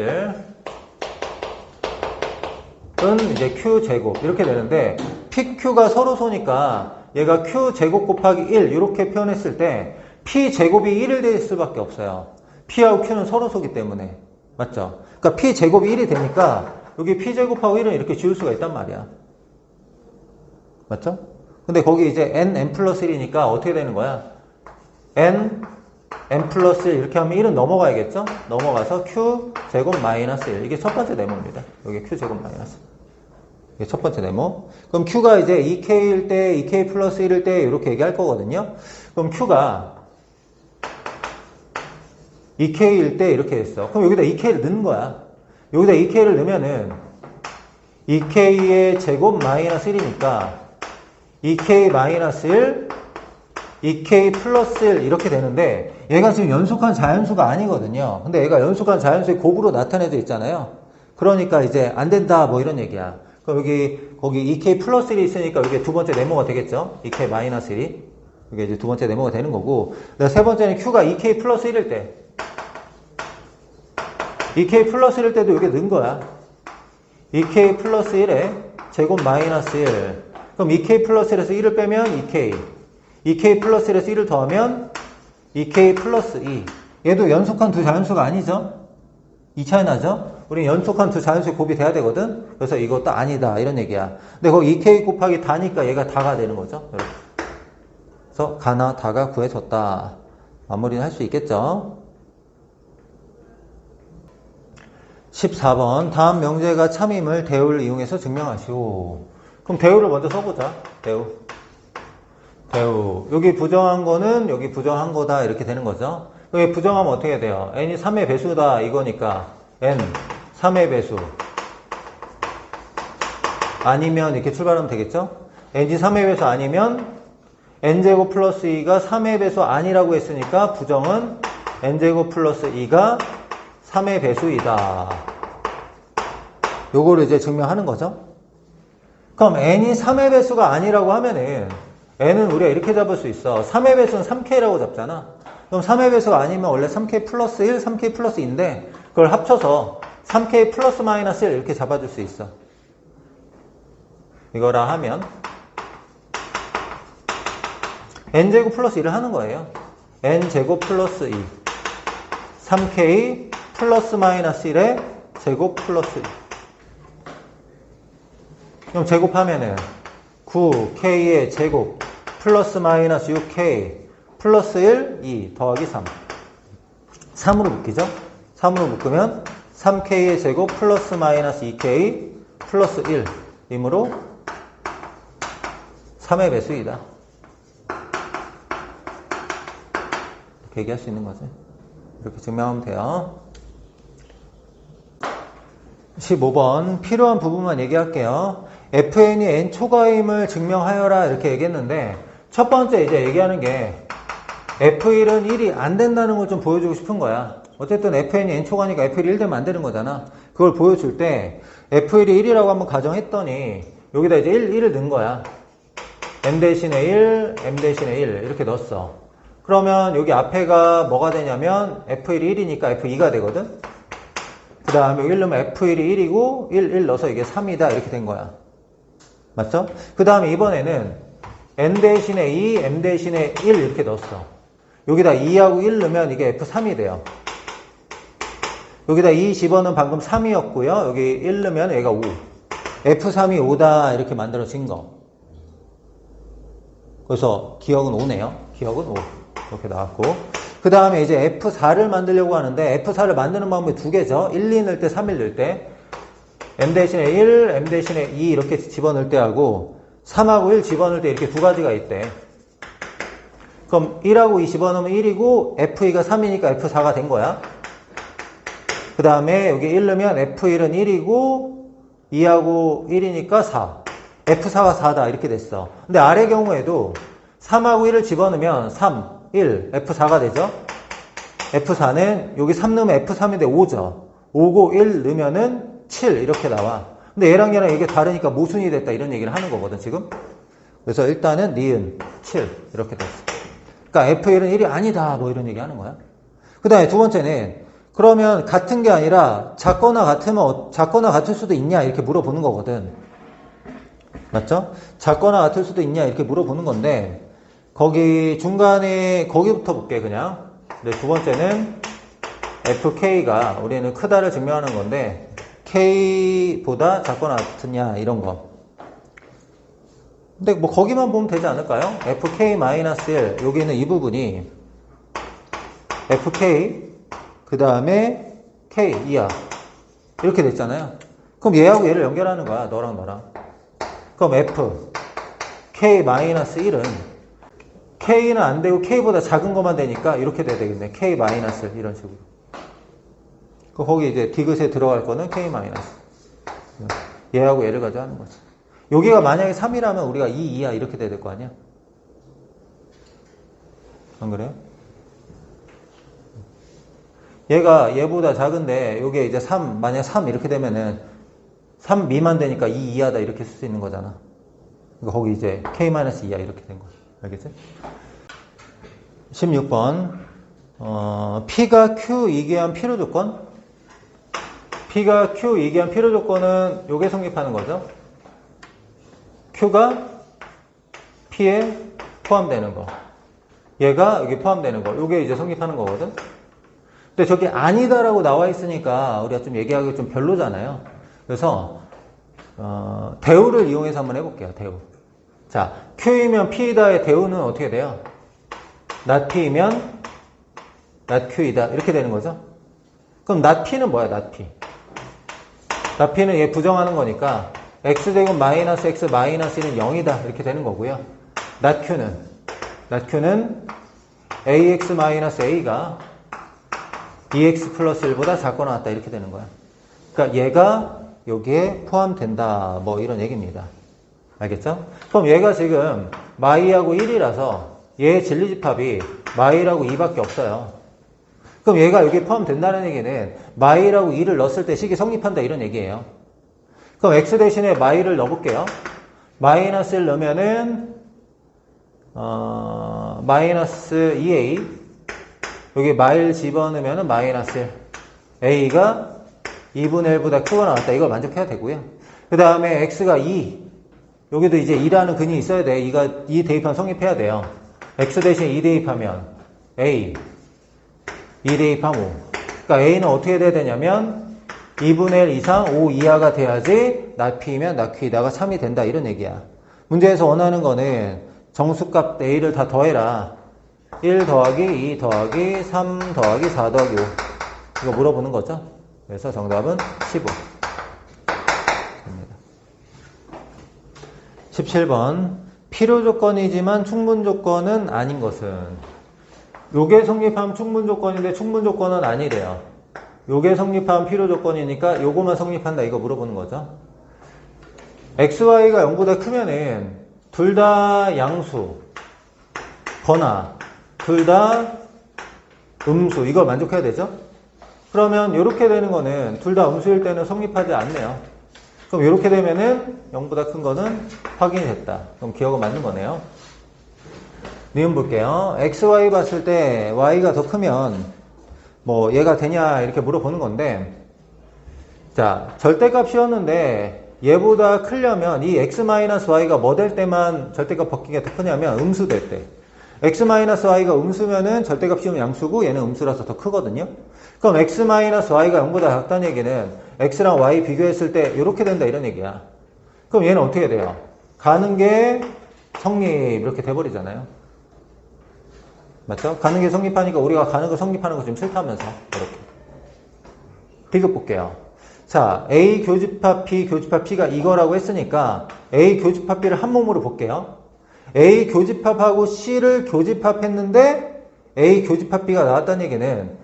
1은 이제 Q제곱 이렇게 되는데 PQ가 서로 소니까 얘가 Q제곱 곱하기 1 이렇게 표현했을 때 P제곱이 1일 될 수밖에 없어요. P하고 Q는 서로 소기 때문에. 맞죠? 그러니까 P제곱이 1이 되니까 여기 P제곱하고 1은 이렇게 지울 수가 있단 말이야. 맞죠? 근데 거기 이제 N 플러스 1이니까 어떻게 되는 거야? N 플러스 1 이렇게 하면 1은 넘어가야겠죠? 넘어가서 Q제곱 마이너스 1. 이게 첫 번째 네모입니다. 여기 Q제곱 마이너스 1. 이게 첫 번째 네모. 그럼 Q가 이제 2K일 때, 2K 플러스 1일 때 이렇게 얘기할 거거든요. 그럼 Q가 2K일 때 이렇게 했어. 그럼 여기다 2K를 넣는 거야. 여기다 2K를 넣으면은 2K의 제곱 마이너스 1이니까 2K 마이너스 1, 2K 플러스 1 이렇게 되는데 얘가 지금 연속한 자연수가 아니거든요. 근데 얘가 연속한 자연수의 곱으로 나타내져 있잖아요. 그러니까 이제 안 된다 뭐 이런 얘기야. 그럼 거기 2K 플러스 1이 있으니까 이게 두 번째 네모가 되겠죠. 2K 마이너스 1이. 이게 이제 두 번째 네모가 되는 거고. 세 번째는 Q가 2K 플러스 1일 때. 2K 플러스 1일 때도 이게 넣은 거야. 2K 플러스 1에 제곱 마이너스 1. 그럼 2K 플러스 1에서 1을 빼면 2K. 2K 플러스 1에서 1을 더하면 2K 플러스 2. 얘도 연속한 두 자연수가 아니죠? 이 차이 나죠? 우린 연속한 두 자연수의 곱이 돼야 되거든? 그래서 이것도 아니다. 이런 얘기야. 근데 거기 2K 곱하기 다니까 얘가 다가 되는 거죠? 이렇게. 그래서 가나 다가 구해졌다. 마무리는 할 수 있겠죠? 14번 다음 명제가 참임을 대우를 이용해서 증명하시오. 그럼 대우를 먼저 써보자. 대우. 여기 부정한 거는 여기 부정한 거다 이렇게 되는 거죠. 여기 부정하면 어떻게 돼요? n이 3의 배수다 이거니까 n 3의 배수 아니면 이렇게 출발하면 되겠죠? n이 3의 배수 아니면 n제곱 플러스 2가 3의 배수 아니라고 했으니까 부정은 n제곱 플러스 2가 3의 배수이다. 요거를 이제 증명하는 거죠. 그럼 n이 3의 배수가 아니라고 하면은 n은 우리가 이렇게 잡을 수 있어. 3의 배수는 3K라고 잡잖아. 그럼 3의 배수가 아니면 원래 3K 플러스 1, 3K 플러스 2인데 그걸 합쳐서 3K 플러스 마이너스 1 이렇게 잡아줄 수 있어. 이거라 하면 n제곱 플러스 1을 하는 거예요. n제곱 플러스 2 3K 플러스 마이너스 1에 제곱 플러스 2. 그럼 제곱하면은 9K의 제곱 플러스 마이너스 6K 플러스 1, 2 더하기 3. 3으로 묶이죠? 3으로 묶으면 3K의 제곱 플러스 마이너스 2K 플러스 1 이므로 3의 배수이다. 이렇게 얘기할 수 있는 거지. 이렇게 증명하면 돼요. 15번 필요한 부분만 얘기할게요. FN이 N 초과임을 증명하여라 이렇게 얘기했는데 첫 번째 이제 얘기하는 게 F1은 1이 안 된다는 걸 좀 보여주고 싶은 거야. 어쨌든 FN이 N 초과니까 F1이 1 되면 안 되는 거잖아. 그걸 보여줄 때 F1이 1이라고 한번 가정했더니 여기다 이제 1을 넣은 거야. M 대신에 1, M 대신에 1 이렇게 넣었어. 그러면 여기 앞에가 뭐가 되냐면 F1이 1이니까 F2가 되거든. 그 다음에 1 넣으면 F1이 1이고 1 넣어서 이게 3이다 이렇게 된 거야. 맞죠? 그 다음에 이번에는 N 대신에 2, M 대신에 1 이렇게 넣었어. 여기다 2하고 1 넣으면 이게 F3이 돼요. 여기다 2 집어넣으면 방금 3이었고요. 여기 1 넣으면 얘가 5. F3이 5다 이렇게 만들어진 거. 그래서 기억은 5네요. 기억은 5. 이렇게 나왔고. 그 다음에 이제 F4를 만들려고 하는데 F4를 만드는 방법이 두 개죠. 1, 2 넣을 때, 3, 1 넣을 때. M 대신에 1, M 대신에 2 이렇게 집어넣을 때 하고 3하고 1 집어넣을 때 이렇게 두 가지가 있대. 그럼 1하고 2 집어넣으면 1이고 F2가 3이니까 F4가 된 거야. 그 다음에 여기 1 넣으면 F1은 1이고 2하고 1이니까 4. F4가 4다 이렇게 됐어. 근데 아래 경우에도 3하고 1을 집어넣으면 3, 1, F4가 되죠. F4는 여기 3 넣으면 F3인데 5죠. 5고 1 넣으면은 7 이렇게 나와. 근데 얘랑 이게 다르니까 모순이 됐다 이런 얘기를 하는 거거든 지금. 그래서 일단은 니은 7 이렇게 됐어. 그러니까 F1은 1이 아니다 뭐 이런 얘기 하는 거야. 그 다음에 두 번째는 그러면 같은 게 아니라 작거나 같을 수도 있냐 이렇게 물어보는 거거든. 맞죠? 작거나 같을 수도 있냐 이렇게 물어보는 건데 거기 중간에 거기부터 볼게 그냥. 근데 두 번째는 FK가 우리는 크다를 증명하는 건데 K보다 작거나 같으냐 이런 거. 근데 뭐 거기만 보면 되지 않을까요? FK-1 여기는 이 부분이 FK 그 다음에 K, 2야. 이렇게 됐잖아요. 그럼 얘하고 얘를 연결하는 거야. 너랑. 그럼 F, K-1은 K는 안 되고 K보다 작은 것만 되니까 이렇게 돼야 되겠네. K-1 이런 식으로. 거기 이제 디귿에 들어갈 거는 K-. 얘하고 얘를 가지고 하는 거지. 여기가 만약에 3이라면 우리가 2, 2야 이렇게 돼야 될 거 아니야? 안 그래요? 얘가 얘보다 작은데 요게 이제 3 만약 3 이렇게 되면은 3 미만 되니까 2 이하다 이렇게 쓸 수 있는 거잖아. 그러니까 거기 이제 K-2야 이렇게 된 거야. 알겠지? 16번 P가 Q 이기한 필요 조건. P가 Q 이기한 필요 조건은 요게 성립하는 거죠. Q가 P에 포함되는 거. 얘가 여기 포함되는 거. 요게 이제 성립하는 거거든. 근데 저게 아니다라고 나와 있으니까 우리가 좀 얘기하기 좀 별로잖아요. 그래서 대우를 이용해서 한번 해볼게요. 대우. 자, Q이면 P이다의 대우는 어떻게 돼요? not P이면 not Q이다 이렇게 되는 거죠. 그럼 not P는 뭐야? not P. not P는 얘 부정하는 거니까 X제곱 마이너스 X 마이너스 1은 0이다 이렇게 되는 거고요. not Q는 AX 마이너스 A가 EX 플러스 1보다 작거나 같다 이렇게 되는 거야. 그러니까 얘가 여기에 포함된다 뭐 이런 얘기입니다. 알겠죠? 그럼 얘가 지금 마이하고 1이라서 얘의 진리집합이 마이라고 2밖에 없어요. 그럼 얘가 여기에 포함된다는 얘기는 마이라고 2를 넣었을 때 식이 성립한다 이런 얘기예요. 그럼 X 대신에 마이를 넣어볼게요. 마이너스 1 넣으면은 마이너스 2A 여기 마일 집어넣으면 마이너스 1. A가 2분의 1보다 크거나 나왔다. 이걸 만족해야 되고요. 그 다음에 X가 2. 여기도 이제 2라는 근이 있어야 돼. 2 대입하면 성립해야 돼요. X 대신 2 대입하면 A. 2 대입하면 5. 그러니까 A는 어떻게 돼야 되냐면 2분의 1 이상 5 이하가 돼야지 not P면 not Q이다가 3이 된다. 이런 얘기야. 문제에서 원하는 거는 정수값 A를 다 더해라. 1 더하기 2 더하기 3 더하기 4 더하기 5 이거 물어보는 거죠. 그래서 정답은 15 됩니다. 17번 필요 조건이지만 충분 조건은 아닌 것은 요게 성립하면 충분 조건인데 충분 조건은 아니래요. 요게 성립하면 필요 조건이니까 요거만 성립한다 이거 물어보는 거죠. XY가 0보다 크면은 둘 다 양수 거나 둘 다 음수 이걸 만족해야 되죠. 그러면 이렇게 되는 거는 둘 다 음수일 때는 성립하지 않네요. 그럼 이렇게 되면은 0보다 큰 거는 확인이 됐다. 그럼 기억은 맞는 거네요. 니은 볼게요. XY 봤을 때 Y가 더 크면 뭐 얘가 되냐 이렇게 물어보는 건데, 자, 절대값이었는데 얘보다 크려면 이 X-Y가 뭐 될 때만 절대값 바뀌기가 더 크냐면 음수 될 때. X-Y가 음수면은 절대값 씌우면 양수고 얘는 음수라서 더 크거든요. 그럼 X-Y가 0보다 작다는 얘기는 X랑 Y 비교했을 때 이렇게 된다 이런 얘기야. 그럼 얘는 어떻게 돼요? 가는 게 성립 이렇게 돼버리잖아요. 맞죠? 가는 게 성립하니까 우리가 가는 거 성립하는 거 좀 싫다면서 이렇게. 비교 볼게요. 자, A 교집합 B 교집합 P가 이거라고 했으니까 A 교집합 B를 한 몸으로 볼게요. A 교집합하고 C를 교집합했는데 A 교집합 B가 나왔다는 얘기는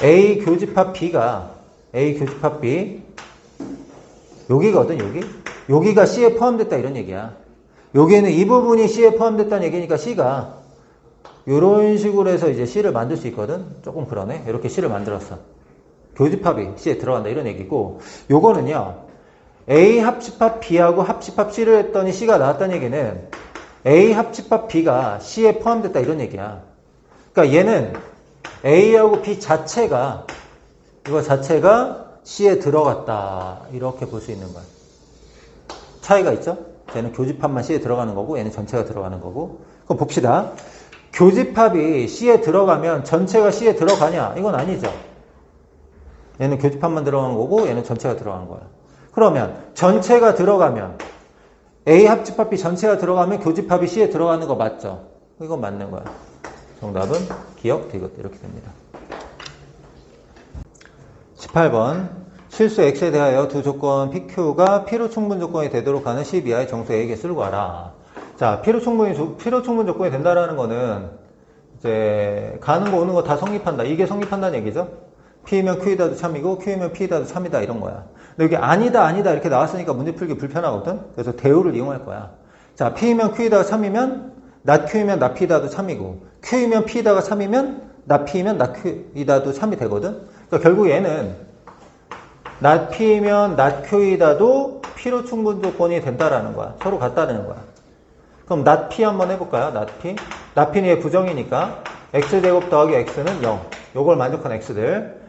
A 교집합 B가 A 교집합 B 여기거든. 여기가 C에 포함됐다 이런 얘기야. 여기에는 이 부분이 C에 포함됐다는 얘기니까 C가 이런 식으로 해서 이제 C를 만들 수 있거든. 조금 그러네. 이렇게 C를 만들었어. 교집합이 C에 들어간다 이런 얘기고, 요거는요 A 합집합 B하고 합집합 C를 했더니 C가 나왔다는 얘기는 A 합집합 B가 C에 포함됐다 이런 얘기야. 그러니까 얘는 A하고 B 자체가 이거 자체가 C에 들어갔다 이렇게 볼 수 있는 거야. 차이가 있죠? 얘는 교집합만 C에 들어가는 거고 얘는 전체가 들어가는 거고. 그럼 봅시다. 교집합이 C에 들어가면 전체가 C에 들어가냐? 이건 아니죠. 얘는 교집합만 들어간 거고 얘는 전체가 들어간 거야. 그러면 전체가 들어가면 A 합집합 B 전체가 들어가면 교집합이 C에 들어가는 거 맞죠? 이건 맞는 거야. 정답은 기억, 디귿 이렇게 됩니다. 18번 실수 X에 대하여 두 조건 PQ가 P로 충분 조건이 되도록 하는 12하의 정수 A의 개수를 구하라. 자, P로 충분 조건이 된다라는 거는 이제 가는 거 오는 거 다 성립한다. 이게 성립한다는 얘기죠. P면 Q이다도 참이고 Q면 P이다도 참이다 이런 거야. 근데 여기 아니다 이렇게 나왔으니까 문제 풀기 불편하거든. 그래서 대우를 이용할 거야. 자, P면 Q이다가 참이면 낫 Q이면 낫 P이다도 참이고 Q이면 P이다가 참이면 낫 P이면 낫 Q이다도 참이 되거든. 그러니까 결국 얘는 낫 P면 낫 Q이다도 P로 충분 조건이 된다라는 거야. 서로 같다는 거야. 그럼 낫 P 한번 해볼까요? 낫 P. 낫 P는 얘 부정이니까 X제곱 더하기 X는 0. 요걸 만족한 X들.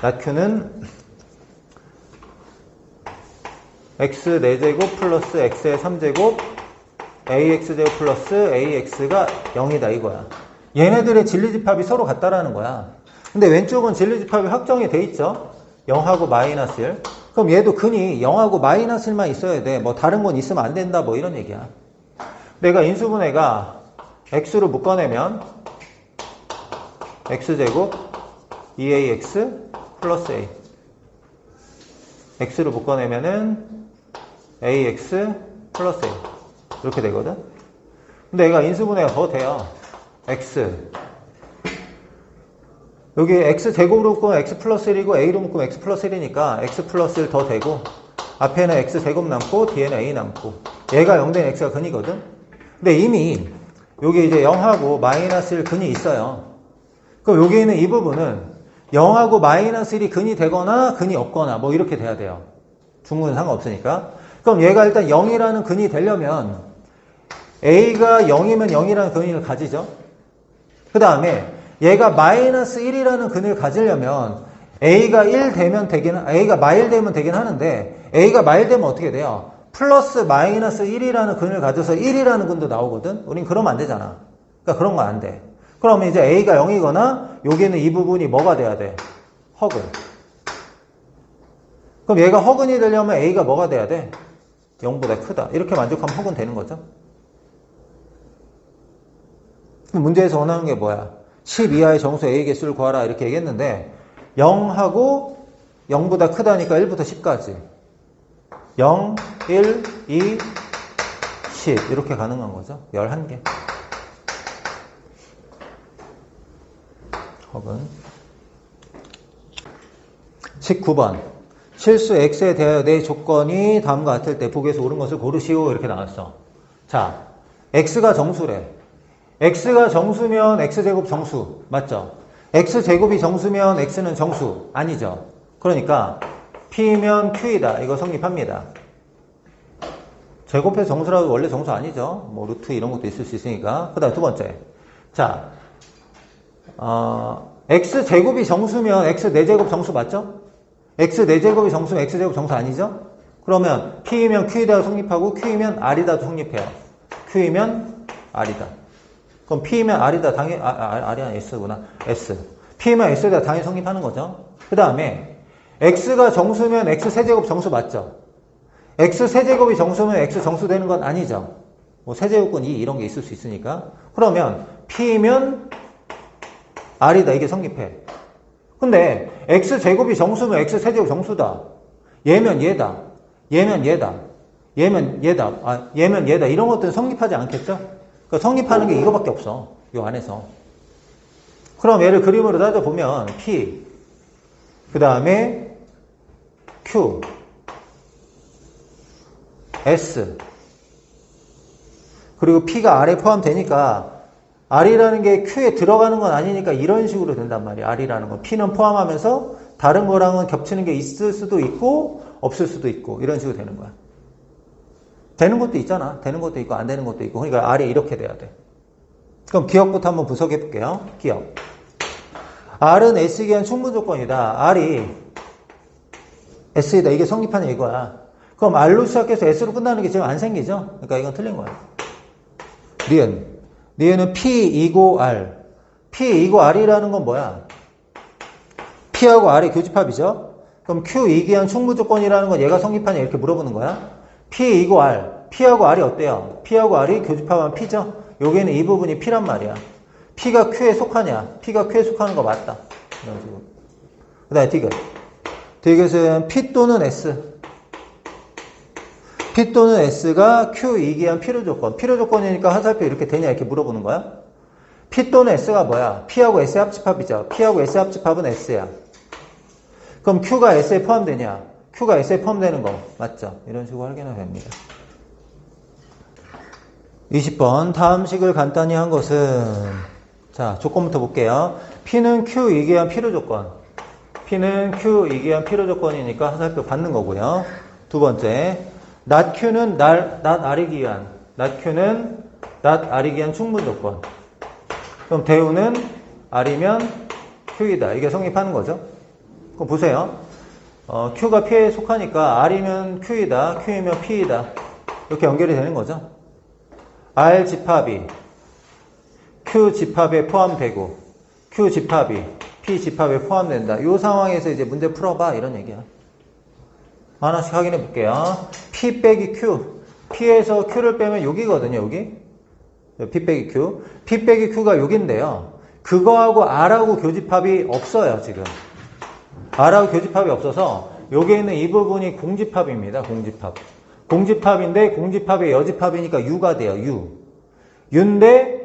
낫 Q는 X 4제곱 플러스 X의 3제곱 AX제곱 플러스 AX가 0이다 이거야. 얘네들의 진리집합이 서로 같다라는 거야. 근데 왼쪽은 진리집합이 확정이 돼 있죠. 0하고 마이너스 1. 그럼 얘도 근이 0하고 마이너스 1만 있어야 돼. 뭐 다른 건 있으면 안 된다 뭐 이런 얘기야. 내가 인수분해가 X로 묶어내면 X제곱 2AX 플러스 A. X로 묶어내면은 AX 플러스 A. 이렇게 되거든. 근데 얘가 인수분해가 더 돼요. X. 여기 X제곱으로 묶으면 X 플러스 1이고 A로 묶으면 X 플러스 1이니까 X 플러스 1 더 되고 앞에는 X제곱 남고 뒤에는 A 남고 얘가 0된 X가 근이거든. 근데 이미 여기 이제 0하고 마이너스 1 근이 있어요. 그럼 여기 있는 이 부분은 0하고 마이너스 1이 근이 되거나 근이 없거나 뭐 이렇게 돼야 돼요. 중문은 상관없으니까. 그럼 얘가 일단 0이라는 근이 되려면 A가 0이면 0이라는 근을 가지죠. 그 다음에 얘가 마이너스 1이라는 근을 가지려면 A가 1 되면 A가 마일 되면 되긴 하는데 A가 마일 되면 어떻게 돼요? 플러스 마이너스 1이라는 근을 가져서 1이라는 근도 나오거든? 우린 그러면 안 되잖아. 그러니까 그런 거 안 돼. 그러면 이제 A가 0이거나 여기는 이 부분이 뭐가 돼야 돼? 허근. 그럼 얘가 허근이 되려면 A가 뭐가 돼야 돼? 0보다 크다. 이렇게 만족하면 허근 되는 거죠. 문제에서 원하는 게 뭐야? 10 이하의 정수 A의 개수를 구하라 이렇게 얘기했는데 0하고 0보다 크다니까 1부터 10까지 0, 1, 2, 10 이렇게 가능한 거죠. 11개. 혹은 19번 실수 X에 대하여 내 조건이 다음과 같을 때 보기에서 옳은 것을 고르시오 이렇게 나왔어. 자, X가 정수래. X가 정수면 X제곱 정수 맞죠? X제곱이 정수면 X는 정수 아니죠? 그러니까 P면 Q이다. 이거 성립합니다. 제곱해서 정수라도 원래 정수 아니죠. 뭐 루트 이런 것도 있을 수 있으니까. 그 다음 두 번째. 자, X제곱이 정수면 X 4제곱 정수 맞죠? X 4제곱이 정수면 X제곱 정수 아니죠? 그러면 P이면 Q이다 성립하고 Q이면 R이다도 성립해요. Q이면 R이다. 그럼 P이면 R이다 당연히, R이 아니라 S구나. S. P이면 S이다 당연히 성립하는 거죠. 그 다음에 X가 정수면 X 세제곱 정수 맞죠? X 세제곱이 정수면 X 정수 되는 건 아니죠. 뭐 세제곱권 2 이런 게 있을 수 있으니까. 그러면 P면 R이다. 이게 성립해. 근데 X 제곱이 정수면 X 세제곱 정수다. 얘면 얘다. 얘면 얘다. 얘면 얘다. 얘면 얘다. 이런 것들은 성립하지 않겠죠? 그러니까 성립하는 게 이거밖에 없어. 이 안에서. 그럼 얘를 그림으로 따져보면 P, 그 다음에 Q, S, 그리고 P가 R에 포함되니까 R이라는 게 Q에 들어가는 건 아니니까 이런 식으로 된단 말이야. R이라는 건 P는 포함하면서 다른 거랑은 겹치는 게 있을 수도 있고 없을 수도 있고 이런 식으로 되는 거야. 되는 것도 있잖아. 되는 것도 있고 안 되는 것도 있고. 그러니까 R이 이렇게 돼야 돼. 그럼 기억부터 한번 분석해 볼게요. 기억. R은 S에 기한 충분 조건이다. R이 S이다. 이게 성립하는 이거야. 그럼 R로 시작해서 S로 끝나는 게 지금 안 생기죠? 그러니까 이건 틀린 거야. 니은은 P2고 R. P2고 R이라는 건 뭐야? P하고 R의 교집합이죠? 그럼 Q2 기한 충분 조건이라는 건 얘가 성립하냐 이렇게 물어보는 거야. P2고 R. P하고 R이 어때요? P하고 R이 교집합하면 P죠? 여기는 이 부분이 P란 말이야. P가 Q에 속하냐? P가 Q에 속하는 거 맞다. 이런 식으로. 그 다음에 디귿. 디귿은 P 또는 S. P 또는 S가 Q2 기한 필요 조건. 필요 조건이니까 화살표 이렇게 되냐 이렇게 물어보는 거야. P 또는 S가 뭐야? P하고 S의 합집합이죠. P하고 S의 합집합은 S야. 그럼 Q가 S에 포함되냐? Q가 S에 포함되는 거 맞죠? 이런 식으로 확인하면 됩니다. 20번 다음 식을 간단히 한 것은 자 조건부터 볼게요. P는 Q2 기한 필요 조건. P는 Q2 기한 필요 조건이니까 화살표 받는 거고요. 두 번째 not Q는 not R이 기한. not Q는 not R이 기한 충분 조건. 그럼 대우는 R이면 Q이다. 이게 성립하는 거죠. 그럼 보세요. Q가 P에 속하니까 R이면 Q이다. Q이면 P이다. 이렇게 연결이 되는 거죠. R 집합이 Q 집합에 포함되고 Q 집합이 P 집합에 포함된다. 이 상황에서 이제 문제 풀어봐. 이런 얘기야. 하나씩 확인해 볼게요. P 빼기 Q. P에서 Q를 빼면 여기거든요. 여기. P 빼기 Q. P 빼기 Q가 여기인데요. 그거하고 R하고 교집합이 없어요. 지금. R하고 교집합이 없어서 여기에 있는 이 부분이 공집합입니다. 공집합. 공집합인데 공집합의 여집합이니까 U가 돼요. U. U인데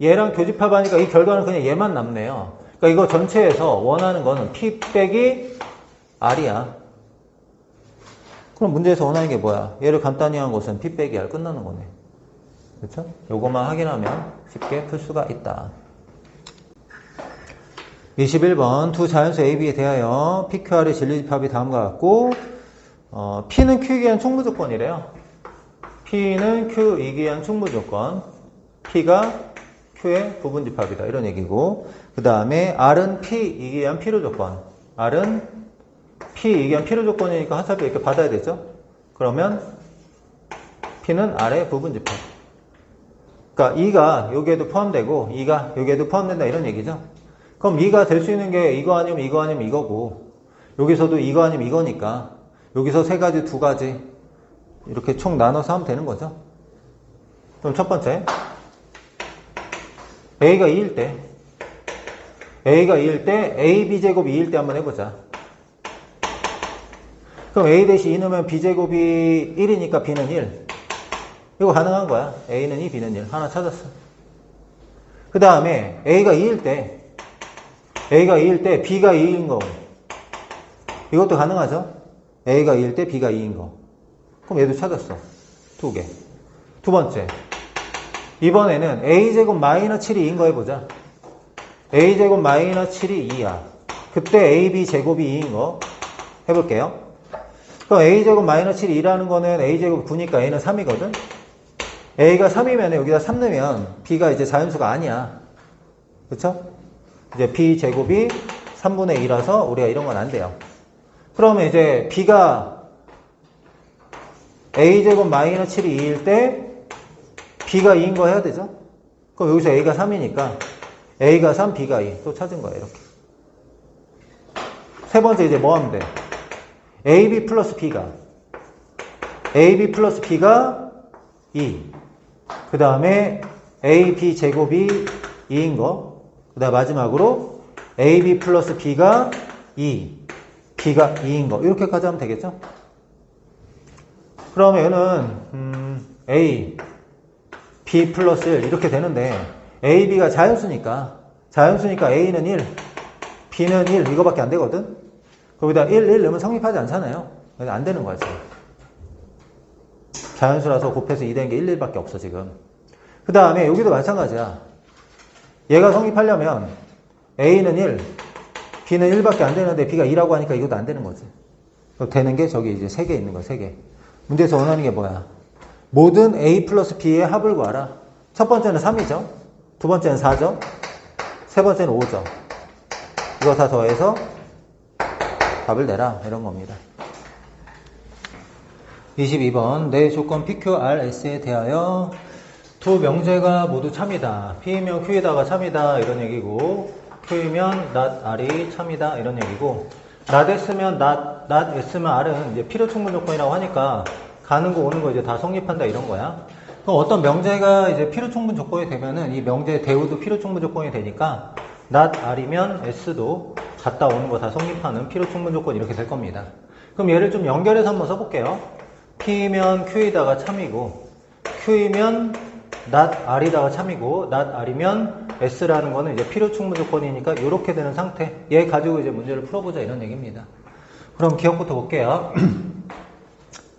얘랑 교집합하니까 이 결과는 그냥 얘만 남네요. 그러니까 이거 전체에서 원하는 거는 P 빼기 R이야. 그럼 문제에서 원하는 게 뭐야? 얘를 간단히 한 것은 P 빼기 R 끝나는 거네. 그렇죠? 요것만 확인하면 쉽게 풀 수가 있다. 21번 두 자연수 A, B에 대하여 PQR의 진리집합이 다음과 같고 P는 Q에 기한 충분조건이래요. P는 Q에 기한 충분조건. P가 Q의 부분집합이다. 이런 얘기고 그 다음에 R은 P에 기한 필요조건. R은 P에 기한 필요조건이니까 화살표 이렇게 받아야 되죠. 그러면 P는 R의 부분집합. 그러니까 2가 여기에도 포함되고 2가 여기에도 포함된다. 이런 얘기죠. 그럼 2가 될 수 있는 게 이거 아니면 이거 아니면 이거고 여기서도 이거 아니면 이거니까 여기서 세 가지, 두 가지 이렇게 총 나눠서 하면 되는 거죠. 그럼 첫 번째 A가 2일 때 AB제곱이 2일 때 한번 해보자. 그럼 A 대신 2 넣으면 B제곱이 1이니까 B는 1. 이거 가능한 거야. A는 2, B는 1. 하나 찾았어. 그 다음에 A가 2일 때 B가 2인 거. 이것도 가능하죠. A가 2일 때 B가 2인 거. 그럼 얘도 찾았어. 두 개. 두 번째. 이번에는 A제곱 마이너스 7이 2인 거 해보자. A제곱 마이너스 7이 2야. 그때 AB 제곱이 2인 거 해볼게요. 그럼 a제곱 마이너스 7이 2라는 거는 a제곱 9니까 a는 3이거든? a가 3이면 여기다 3 넣으면 b가 이제 자연수가 아니야. 그쵸? 이제 b제곱이 3분의 2라서 우리가 이런 건 안 돼요. 그러면 이제 b가 a제곱 마이너스 7이 2일 때 b가 2인 거 해야 되죠? 그럼 여기서 a가 3이니까 a가 3, b가 2 또 찾은 거예요. 이렇게. 세 번째 이제 뭐 하면 돼? ab 플러스 b가 2. 그 다음에 ab 제곱이 2인 거. 그 다음 마지막으로 ab 플러스 b가 2. b가 2인 거. 이렇게까지 하면 되겠죠? 그러면 얘는 a, b 플러스 1 이렇게 되는데 a, b가 자연수니까 a는 1, b는 1 이거밖에 안 되거든? 거기다 1 넣으면 성립하지 않잖아요. 그래서 안 되는 거야, 지금. 자연수라서 곱해서 2 되는 게 1, 1밖에 없어, 지금. 그 다음에 여기도 마찬가지야. 얘가 성립하려면 a는 1, b는 1밖에 안 되는데 b가 2라고 하니까 이것도 안 되는 거지. 되는 게 저기 이제 3개 있는 거야, 3개. 문제에서 원하는 게 뭐야? 모든 a 플러스 b의 합을 구하라. 첫 번째는 3이죠. 두 번째는 4죠. 세 번째는 5죠. 이거 다 더해서 답을 내라. 이런 겁니다. 22번. 내 조건 PQRS에 대하여 두 명제가 모두 참이다. P이면 Q에다가 참이다. 이런 얘기고 Q이면 not R이 참이다. 이런 얘기고 not S면 not S면 R은 이제 필요 충분 조건이라고 하니까 가는 거 오는 거 이제 다 성립한다. 이런 거야. 그럼 어떤 명제가 이제 필요 충분 조건이 되면은 이 명제의 대우도 필요 충분 조건이 되니까 not R이면 S도 갔다 오는 거 다 성립하는 필요 충분 조건 이렇게 될 겁니다. 그럼 얘를 좀 연결해서 한번 써볼게요. P면 Q에다가 참이고 Q이면 not R이다가 참이고 not R이면 S라는 거는 이제 필요 충분 조건이니까 이렇게 되는 상태. 얘 가지고 이제 문제를 풀어보자 이런 얘기입니다. 그럼 기억부터 볼게요.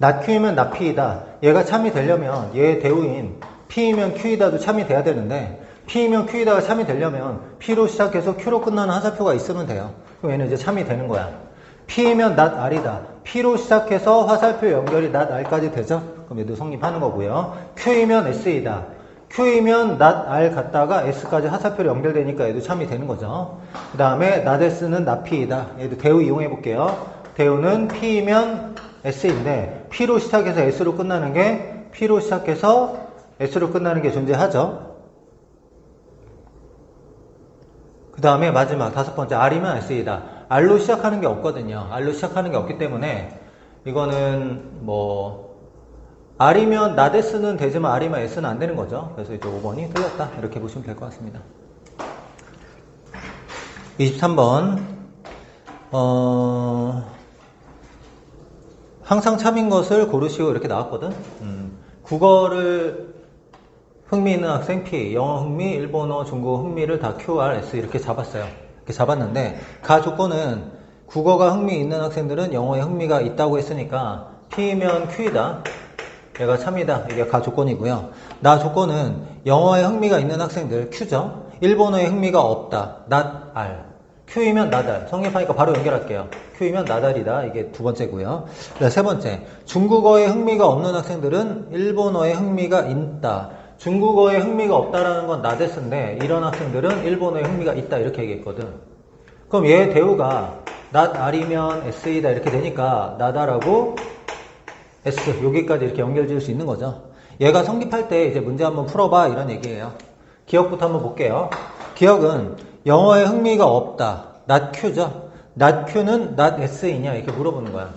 not Q이면 not P이다. 얘가 참이 되려면 얘의 대우인 P이면 Q이다도 참이 돼야 되는데 P이면 Q이다가 참이 되려면 P로 시작해서 Q로 끝나는 화살표가 있으면 돼요. 그럼 얘는 이제 참이 되는 거야. P이면 not R이다. P로 시작해서 화살표 연결이 not R까지 되죠? 그럼 얘도 성립하는 거고요. Q이면 S이다. Q이면 not R 갔다가 S까지 화살표로 연결되니까 얘도 참이 되는 거죠. 그 다음에 not S는 not P이다. 얘도 대우 이용해 볼게요. 대우는 P이면 S인데 P로 시작해서 S로 끝나는 게 P로 시작해서 S로 끝나는 게 존재하죠. 그 다음에 마지막 다섯 번째 R이면 S이다. R로 시작하는 게 없거든요. R로 시작하는 게 없기 때문에 이거는 뭐 R이면 not S는 되지만 R이면 S는 안 되는 거죠. 그래서 이제 5번이 틀렸다. 이렇게 보시면 될 것 같습니다. 23번 항상 참인 것을 고르시오 이렇게 나왔거든. 국어를 흥미있는 학생 P, 영어 흥미, 일본어, 중국어 흥미를 다 QR, S 이렇게 잡았어요. 이렇게 잡았는데 가 조건은 국어가 흥미있는 학생들은 영어에 흥미가 있다고 했으니까 P면 Q이다. 얘가 참이다. 이게 가 조건이고요. 나 조건은 영어에 흥미가 있는 학생들 Q죠. 일본어에 흥미가 없다. not R. Q이면 not R. 성립하니까 바로 연결할게요. Q이면 not R이다. 이게 두 번째고요. 세 번째, 중국어에 흥미가 없는 학생들은 일본어에 흥미가 있다. 중국어에 흥미가 없다라는 건 not S인데 이런 학생들은 일본어에 흥미가 있다. 이렇게 얘기했거든. 그럼 얘 대우가 not R이면 S이다. 이렇게 되니까 not R하고 S 여기까지 이렇게 연결 지을 수 있는 거죠. 얘가 성립할 때 이제 문제 한번 풀어봐 이런 얘기예요. 기억부터 한번 볼게요. 기억은 영어에 흥미가 없다. not Q죠. not Q는 not S이냐 이렇게 물어보는 거야.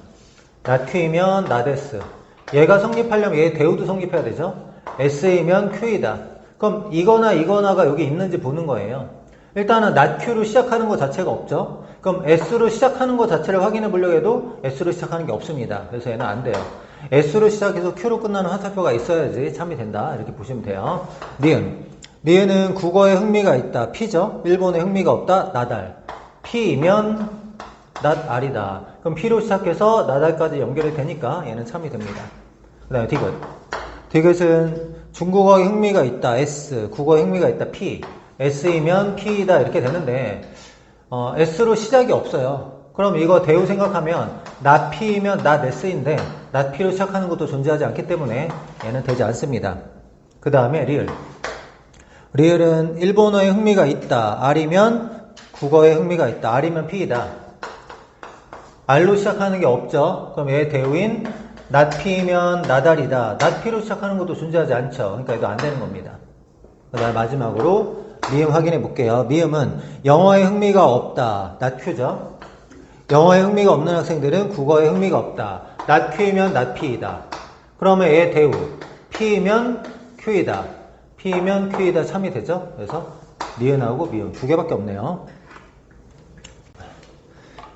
not Q이면 not S. 얘가 성립하려면 얘 대우도 성립해야 되죠. S이면 Q이다. 그럼 이거나가 여기 있는지 보는 거예요. 일단은 not Q로 시작하는 것 자체가 없죠. 그럼 S로 시작하는 것 자체를 확인해 보려고 해도 S로 시작하는 게 없습니다. 그래서 얘는 안 돼요. S로 시작해서 Q로 끝나는 화살표가 있어야지 참이 된다. 이렇게 보시면 돼요. 니은은 국어에 흥미가 있다. P죠. 일본에 흥미가 없다. not R. P이면 not R이다. 그럼 P로 시작해서 not R까지 연결이 되니까 얘는 참이 됩니다. 그 다음에 디귿은 중국어에 흥미가 있다. S. 국어에 흥미가 있다. P. S이면 P이다. 이렇게 되는데 S로 시작이 없어요. 그럼 이거 대우 생각하면 not P이면 not S인데 not P로 시작하는 것도 존재하지 않기 때문에 얘는 되지 않습니다. 그 다음에 리을. 리을은 일본어에 흥미가 있다. R이면 국어에 흥미가 있다. R이면 P이다. R로 시작하는 게 없죠. 그럼 얘 대우인 not P면 not R이다. not P로 시작하는 것도 존재하지 않죠. 그러니까 이거 안 되는 겁니다. 그 다음 마지막으로 미음 확인해 볼게요. 미음은 영어에 흥미가 없다. not Q죠. 영어에 흥미가 없는 학생들은 국어에 흥미가 없다. not Q이면 not P이다. 그러면 얘 대우. P이면 Q이다. P이면 Q이다 참이 되죠. 그래서 니은하고 미음 두 개밖에 없네요.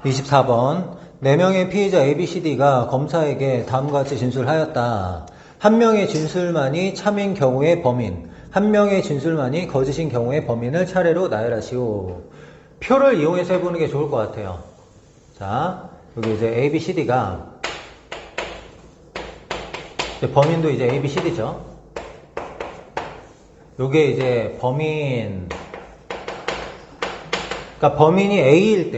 24번 4명의 피의자 ABCD가 검사에게 다음과 같이 진술하였다. 한 명의 진술만이 참인 경우의 범인, 한 명의 진술만이 거짓인 경우의 범인을 차례로 나열하시오. 표를 이용해서 해보는 게 좋을 것 같아요. 자, 여기 이제 ABCD가 범인도 이제 ABCD죠. 요게 이제 범인, 그러니까 범인이 A일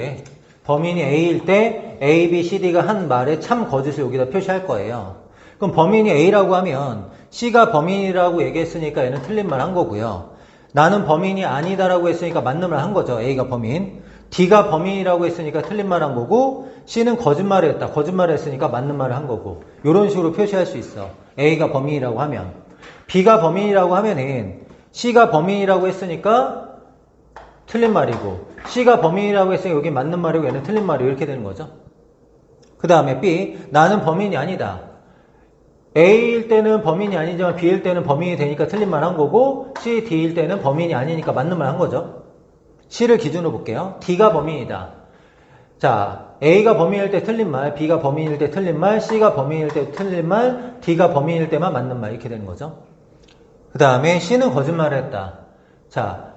때 A, B, C, D가 한 말에 참 거짓을 여기다 표시할 거예요. 그럼 범인이 A라고 하면 C가 범인이라고 얘기했으니까 얘는 틀린 말 한 거고요. 나는 범인이 아니다라고 했으니까 맞는 말 한 거죠. A가 범인. D가 범인이라고 했으니까 틀린 말 한 거고 C는 거짓말을 했다. 거짓말을 했으니까 맞는 말을 한 거고 이런 식으로 표시할 수 있어. A가 범인이라고 하면. B가 범인이라고 하면은 C가 범인이라고 했으니까 틀린 말이고 C가 범인이라고 했으니까 여기 맞는 말이고 얘는 틀린 말이고 이렇게 되는 거죠. 그 다음에 B, 나는 범인이 아니다. A일 때는 범인이 아니지만 B일 때는 범인이 되니까 틀린 말 한 거고 C, D일 때는 범인이 아니니까 맞는 말 한 거죠. C를 기준으로 볼게요. D가 범인이다. 자, A가 범인일 때 틀린 말, B가 범인일 때 틀린 말, C가 범인일 때 틀린 말, D가 범인일 때만 맞는 말 이렇게 되는 거죠. 그 다음에 C는 거짓말을 했다. 자,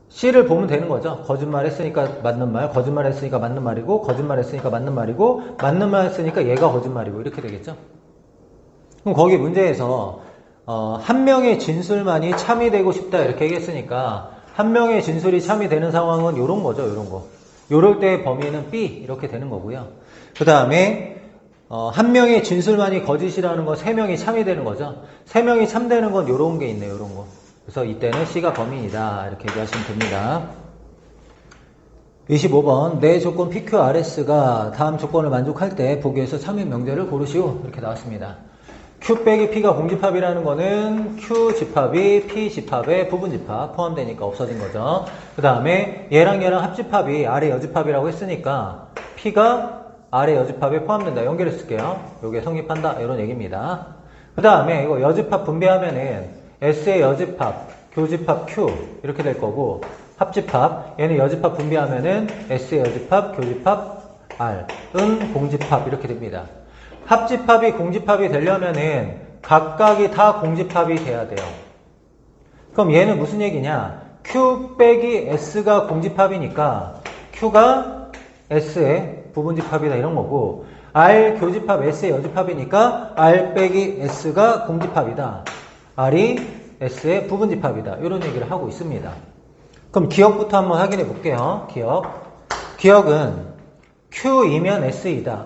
C를 보면 되는 거죠. 거짓말 했으니까 맞는 말, 거짓말 했으니까 맞는 말이고, 거짓말 했으니까 맞는 말이고, 맞는 말 했으니까 얘가 거짓말이고, 이렇게 되겠죠. 그럼 거기 문제에서, 한 명의 진술만이 참이 되고 싶다, 이렇게 얘기했으니까, 한 명의 진술이 참이 되는 상황은 요런 거죠, 요런 거. 요럴 때 범인은 B, 이렇게 되는 거고요. 그 다음에, 한 명의 진술만이 거짓이라는 건 3명이 참이 되는 거죠. 3명이 참되는 건 요런 게 있네요, 요런 거. 그래서 이때는 C가 범인이다 이렇게 얘기하시면 됩니다. 25번 내 조건 PQRS가 다음 조건을 만족할 때 보기에서 참인 명제를 고르시오 이렇게 나왔습니다. Q 빼기 P가 공집합이라는 거는 Q 집합이 P 집합에 부분 집합 포함되니까 없어진 거죠. 그 다음에 얘랑 합집합이 R의 여집합이라고 했으니까 P가 R의 여집합에 포함된다. 연결했을게요. 요게 성립한다 이런 얘기입니다. 그 다음에 이거 여집합 분배하면은 S의 여집합, 교집합 Q 이렇게 될 거고 합집합 얘는 여집합 분배하면은 S의 여집합, 교집합 R은 공집합 이렇게 됩니다. 합집합이 공집합이 되려면은 각각이 다 공집합이 돼야 돼요. 그럼 얘는 무슨 얘기냐? Q 빼기 S가 공집합이니까 Q가 S의 부분집합이다 이런 거고 R 교집합 S의 여집합이니까 R 빼기 S가 공집합이다. R이 S의 부분집합이다. 이런 얘기를 하고 있습니다. 그럼 기억부터 한번 확인해 볼게요. 기억은 Q이면 S이다.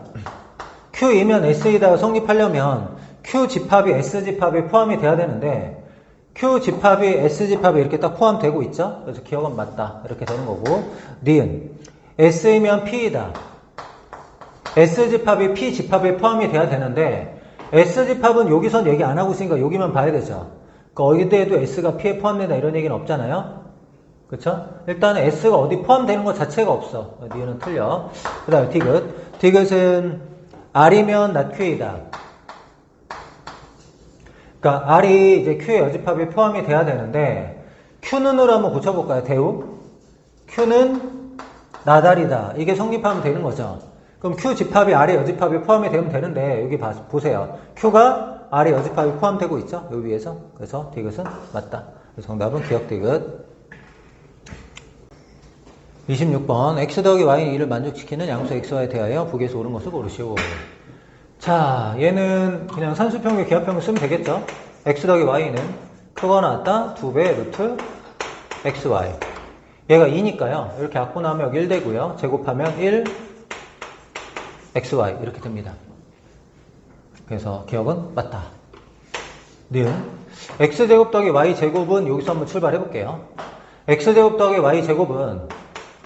Q이면 S이다 성립하려면 Q집합이 S집합에 포함이 돼야 되는데 Q집합이 S집합에 이렇게 딱 포함되고 있죠. 그래서 기억은 맞다. 이렇게 되는 거고 니은 S이면 P이다. S집합이 P집합에 포함이 돼야 되는데 S집합은 여기선 얘기 안 하고 있으니까 여기만 봐야 되죠. 그러니까 어디에도 S가 P에 포함된다 이런 얘기는 없잖아요. 그쵸? 일단은 S가 어디 포함되는 것 자체가 없어. 니은은 틀려. 그 다음에 디귿. 디귿은 R이면 not Q이다. 그러니까 R이 이제 Q의 여집합에 포함이 돼야 되는데 Q는으로 한번 고쳐볼까요? 대우. Q는 not R이다. 이게 성립하면 되는 거죠. 그럼 Q 집합이 R의 여집합에 포함이 되면 되는데 여기 보세요. Q가 R의 여집합이 포함되고 있죠. 여기 위에서. 그래서 디귿은 맞다. 그래서 정답은 기억 디귿. 26번 X 더하기 Y는 2를 만족시키는 양수 XY에 대하여 보기에서 옳은 것을 고르시오. 자, 얘는 그냥 산수평균 기하평균 쓰면 되겠죠. X 더하기 Y는 크거나 나왔다 2배 루트 XY. 얘가 2니까요. 이렇게 갖고 나면 여기 1 되고요. 제곱하면 1 xy 이렇게 됩니다. 그래서 기억은 맞다. 는 x제곱 더하기 y제곱은 여기서 한번 출발해 볼게요. x제곱 더하기 y제곱은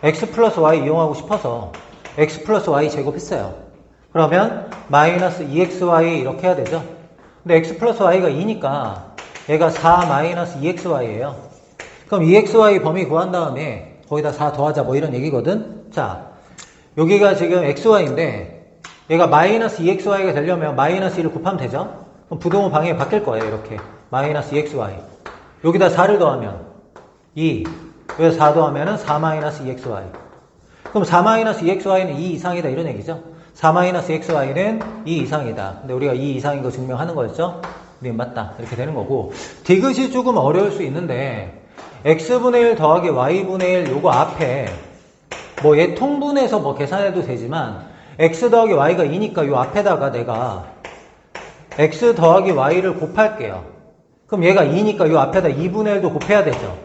x 플러스 y 이용하고 싶어서 x 플러스 y제곱 했어요. 그러면 마이너스 2xy 이렇게 해야 되죠. 근데 x 플러스 y가 2니까 얘가 4 마이너스 2xy예요. 그럼 2xy 범위 구한 다음에 거기다 4 더하자 뭐 이런 얘기거든. 자, 여기가 지금 xy인데 얘가 마이너스 2xy가 되려면 마이너스 1을 곱하면 되죠. 그럼 부동호 방향이 바뀔 거예요. 이렇게 마이너스 2xy 여기다 4를 더하면 2 여기서 4 더하면 4 마이너스 2xy 그럼 4 마이너스 2xy는 2 이상이다 이런 얘기죠. 4 마이너스 xy는 2 이상이다. 근데 우리가 2 이상인 거 증명하는 거였죠. 우리 맞다 이렇게 되는 거고, 디귿이 조금 어려울 수 있는데 x분의 1 더하기 y분의 1 요거 앞에 뭐 얘 통분해서 뭐 계산해도 되지만 x 더하기 y가 2니까 요 앞에다가 내가 x 더하기 y를 곱할게요. 그럼 얘가 2니까 요 앞에다 2분의 1도 곱해야 되죠.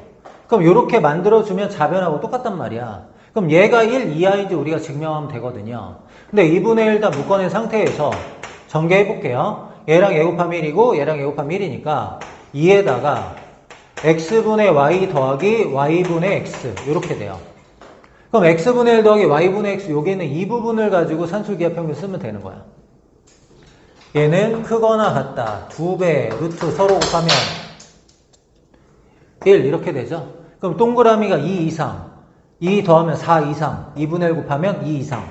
그럼 요렇게 만들어주면 자변하고 똑같단 말이야. 그럼 얘가 1 이하인지 우리가 증명하면 되거든요. 근데 2분의 1 다 묶어낸 상태에서 전개해볼게요. 얘랑 얘 곱하면 1이고 얘랑 얘 곱하면 1이니까 2에다가 x분의 y 더하기 y분의 x 요렇게 돼요. 그럼 x분의 1 더하기 y분의 x 여기는 이 부분을 가지고 산술기하평균 쓰면 되는 거야. 얘는 크거나 같다. 2배 루트 서로 곱하면 1 이렇게 되죠. 그럼 동그라미가 2 이상 2 더하면 4 이상 2분의 1 곱하면 2 이상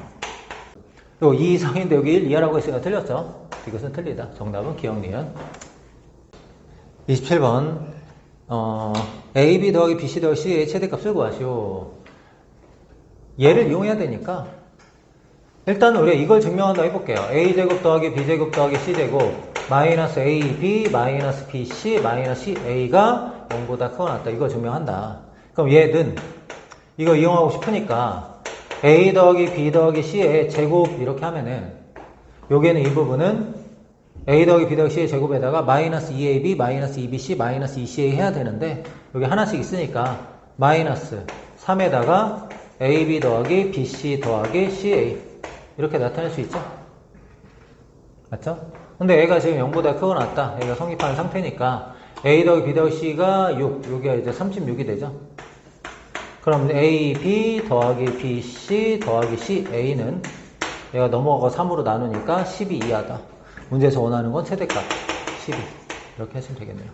요 2 이상인데 여기 1 이하라고 했으니까 틀렸죠. 이것은 틀리다. 정답은 기억니은. 27번 AB 더하기 BC 더하기 C의 최대값을 구하시오. 얘를 이용해야 되니까 일단 우리가 이걸 증명한다 해볼게요. A제곱 더하기 B제곱 더하기 C제곱 마이너스 AB 마이너스 BC 마이너스 A가 0보다 크거나 같다. 이걸 증명한다. 그럼 얘는 이거 이용하고 싶으니까 A 더하기 B 더하기 C의 제곱 이렇게 하면은 여기에는 이 부분은 A 더하기 B 더하기 C의 제곱에다가 마이너스 2AB 마이너스 2BC 마이너스 2CA 해야 되는데 여기 하나씩 있으니까 마이너스 3에다가 AB 더하기 BC 더하기 CA 이렇게 나타낼 수 있죠? 맞죠? 근데 얘가 지금 0보다 크거나 같다. 얘가 성립한 상태니까 A 더하기 B 더하기 C가 6, 여기가 이제 36이 되죠? 그럼 A, B 더하기 B, C 더하기 C, A는 얘가 넘어가고 3으로 나누니까 12 이하다. 문제에서 원하는 건 최대값 12. 이렇게 하시면 되겠네요.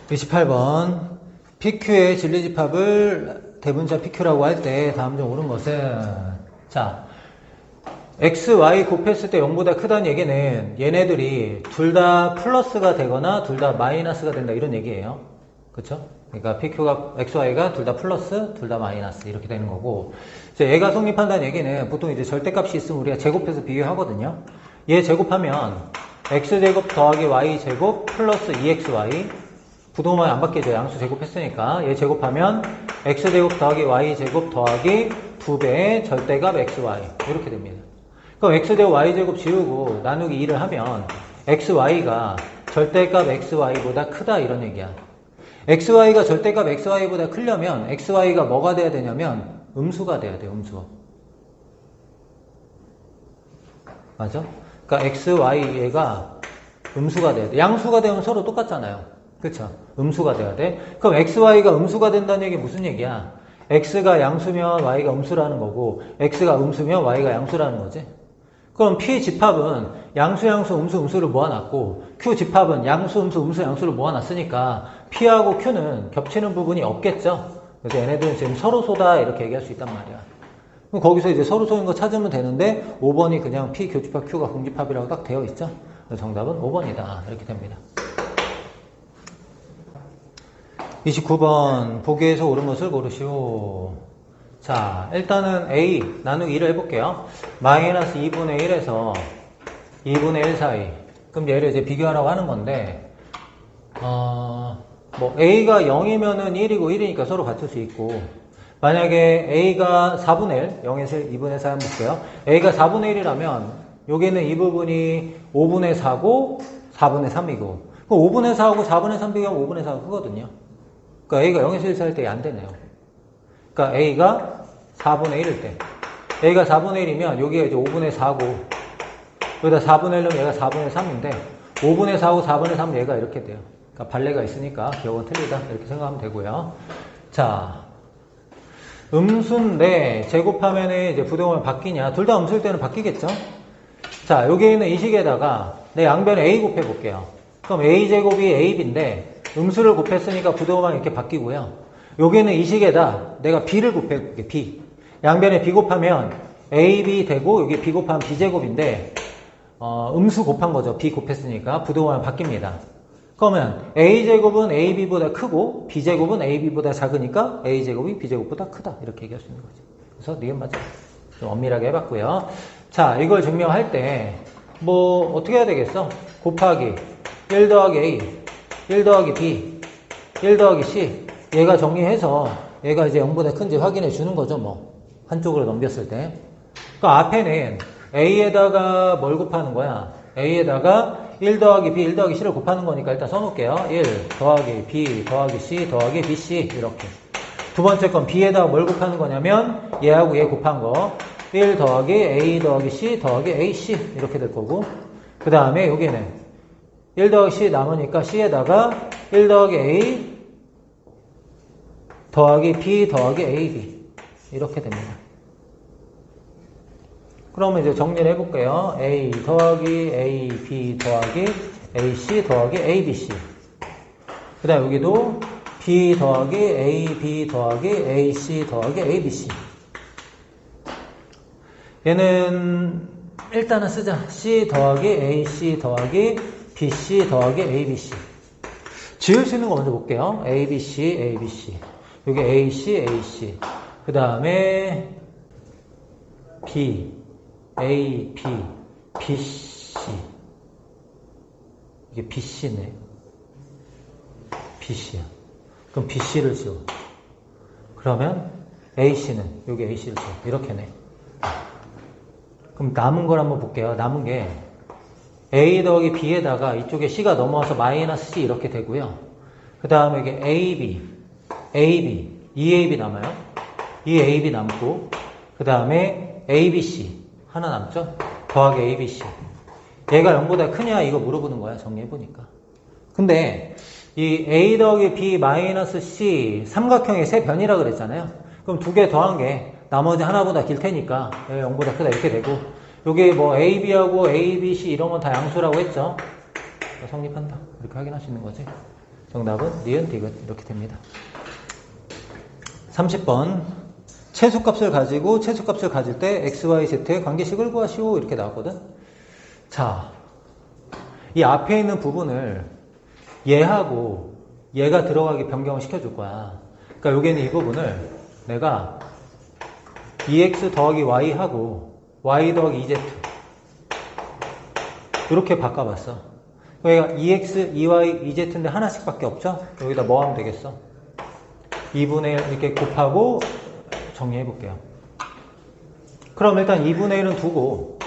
28번 PQ의 진리집합을 대분자 PQ라고 할 때 다음 중 옳은 것은 자 X, Y 곱했을 때 0보다 크다는 얘기는 얘네들이 둘 다 플러스가 되거나 둘 다 마이너스가 된다 이런 얘기예요. 그쵸? 그러니까 PQ가 X, Y가 둘 다 플러스, 둘 다 마이너스 이렇게 되는 거고, 이제 얘가 성립한다는 얘기는 보통 이제 절대값이 있으면 우리가 제곱해서 비교하거든요. 얘 제곱하면 X제곱 더하기 Y제곱 플러스 2XY 부동호만 안 바뀌죠. 양수 제곱했으니까 얘 제곱하면 X제곱 더하기 Y제곱 더하기 2배의 절대값 XY 이렇게 됩니다. 그럼 X제곱 Y제곱 지우고 나누기 2를 하면 XY가 절대값 XY보다 크다 이런 얘기야. XY가 절대값 XY보다 크려면 XY가 뭐가 돼야 되냐면 음수가 돼야 돼요. 음수. 맞아? 그러니까 XY 얘가 음수가 돼야 돼. 양수가 되면 서로 똑같잖아요. 그쵸? 음수가 돼야 돼. 그럼 XY가 음수가 된다는 얘기 무슨 얘기야? X가 양수면 Y가 음수라는 거고 X가 음수면 Y가 양수라는 거지. 그럼 P 집합은 양수, 양수, 음수, 음수를 모아놨고 Q 집합은 양수, 음수, 음수, 양수를 모아놨으니까 P하고 Q는 겹치는 부분이 없겠죠. 그래서 얘네들은 지금 서로소다 이렇게 얘기할 수 있단 말이야. 그럼 거기서 이제 서로소인 거 찾으면 되는데 5번이 그냥 P 교집합 Q가 공집합이라고 딱 되어 있죠. 그래서 정답은 5번이다 이렇게 됩니다. 29번 보기에서 옳은 것을 고르시오. 자, 일단은 A 나누기 2를 해볼게요. 마이너스 2분의 1에서 2분의 1 사이. 그럼 얘를 이제 비교하라고 하는 건데, 뭐 A가 0이면은 1이고 1이니까 서로 같을 수 있고, 만약에 A가 4분의 1, 0에서 2분의 4 한번 볼게요. A가 4분의 1이라면 여기는 이 부분이 5분의 4고 4분의 3이고, 그럼 5분의 4하고 4분의 3 비교하면 5분의 4가 크거든요. 그러니까 A가 0에서 1 사이 때 안 되네요. 그러니까 A가 4분의 1일 때 A가 4분의 1이면 여기가 이제 5분의 4고 여기다 4분의 1은 얘가 4분의 3인데 5분의 4고 4분의 3은 얘가 이렇게 돼요. 그러니까 발레가 있으니까 기억은 틀리다 이렇게 생각하면 되고요. 자, 음수인데 제곱하면 이제 부등호가 바뀌냐? 둘 다 음수일 때는 바뀌겠죠? 자, 여기 있는 이 식에다가 내 양변에 A 곱해 볼게요. 그럼 A제곱이 AB인데 음수를 곱했으니까 부등호만 이렇게 바뀌고요. 여기는 이 식에다 내가 B를 곱해 볼게. B. 양변에 B 곱하면 AB 되고 여기 B 곱하면 B제곱인데 음수 곱한 거죠. B 곱했으니까 부등호만 바뀝니다. 그러면 A제곱은 AB보다 크고 B제곱은 AB보다 작으니까 A제곱이 B제곱보다 크다. 이렇게 얘기할 수 있는 거죠. 그래서 니은 맞아. 좀 엄밀하게 해봤고요. 자, 이걸 증명할 때 뭐 어떻게 해야 되겠어? 곱하기 1 더하기 A, 1 더하기 B, 1 더하기 C. 얘가 정리해서 얘가 이제 0보다 큰지 확인해 주는 거죠. 뭐 한쪽으로 넘겼을 때. 그러니까 앞에는 A에다가 뭘 곱하는 거야? A에다가 1 더하기 B, 1 더하기 C를 곱하는 거니까 일단 써놓을게요. 1 더하기 B 더하기 C 더하기 BC 이렇게. 두 번째 건 B에다가 뭘 곱하는 거냐면 얘하고 얘 곱한 거 1 더하기 A 더하기 C 더하기 AC 이렇게 될 거고 그 다음에 여기는 1 더하기 C 남으니까 C에다가 1 더하기 A 더하기 B 더하기 AB 이렇게 됩니다. 그러면 이제 정리를 해볼게요. A 더하기 AB 더하기 AC 더하기 ABC. 그 다음 여기도 B 더하기 AB 더하기 AC 더하기 ABC. 얘는 일단은 쓰자. C 더하기 AC 더하기 BC 더하기 ABC. 지울 수 있는 거 먼저 볼게요. ABC, ABC. 여기 AC, AC. 그 다음에 B, A, B, BC. 이게 BC네. BC야. 그럼 BC를 지워. 그러면 AC는 여기 AC를 지워. 이렇게네. 그럼 남은 걸 한번 볼게요. 남은 게 A 더하기 B에다가 이쪽에 C가 넘어와서 마이너스 C 이렇게 되고요. 그 다음에 이게 AB, AB, EAB 남아요. EAB 남고 그 다음에 ABC 하나 남죠? 더하기 ABC. 얘가 0보다 크냐 이거 물어보는 거야. 정리해보니까. 근데 이 A 더하기 B 마이너스 C 삼각형의 세 변이라 그랬잖아요. 그럼 두 개 더한 게 나머지 하나보다 길 테니까 0보다 크다 이렇게 되고 여기 뭐 AB하고 ABC 이런 건 다 양수라고 했죠. 성립한다. 이렇게 확인할 수 있는 거지. 정답은 니은 디귿 이렇게 됩니다. 30번 최소값을 가지고 최소값을 가질 때 x, y, z의 관계식을 구하시오 이렇게 나왔거든. 자, 이 앞에 있는 부분을 얘하고 얘가 들어가게 변경을 시켜줄 거야. 그러니까 여기는 이 부분을 내가 2x 더하기 y하고 y 더하기 2z 이렇게 바꿔봤어. 그러니까 2x, 2y, 2z인데 하나씩 밖에 없죠? 여기다 뭐 하면 되겠어? 2분의 1 이렇게 곱하고 정리해 볼게요. 그럼 일단 2분의 1은 두고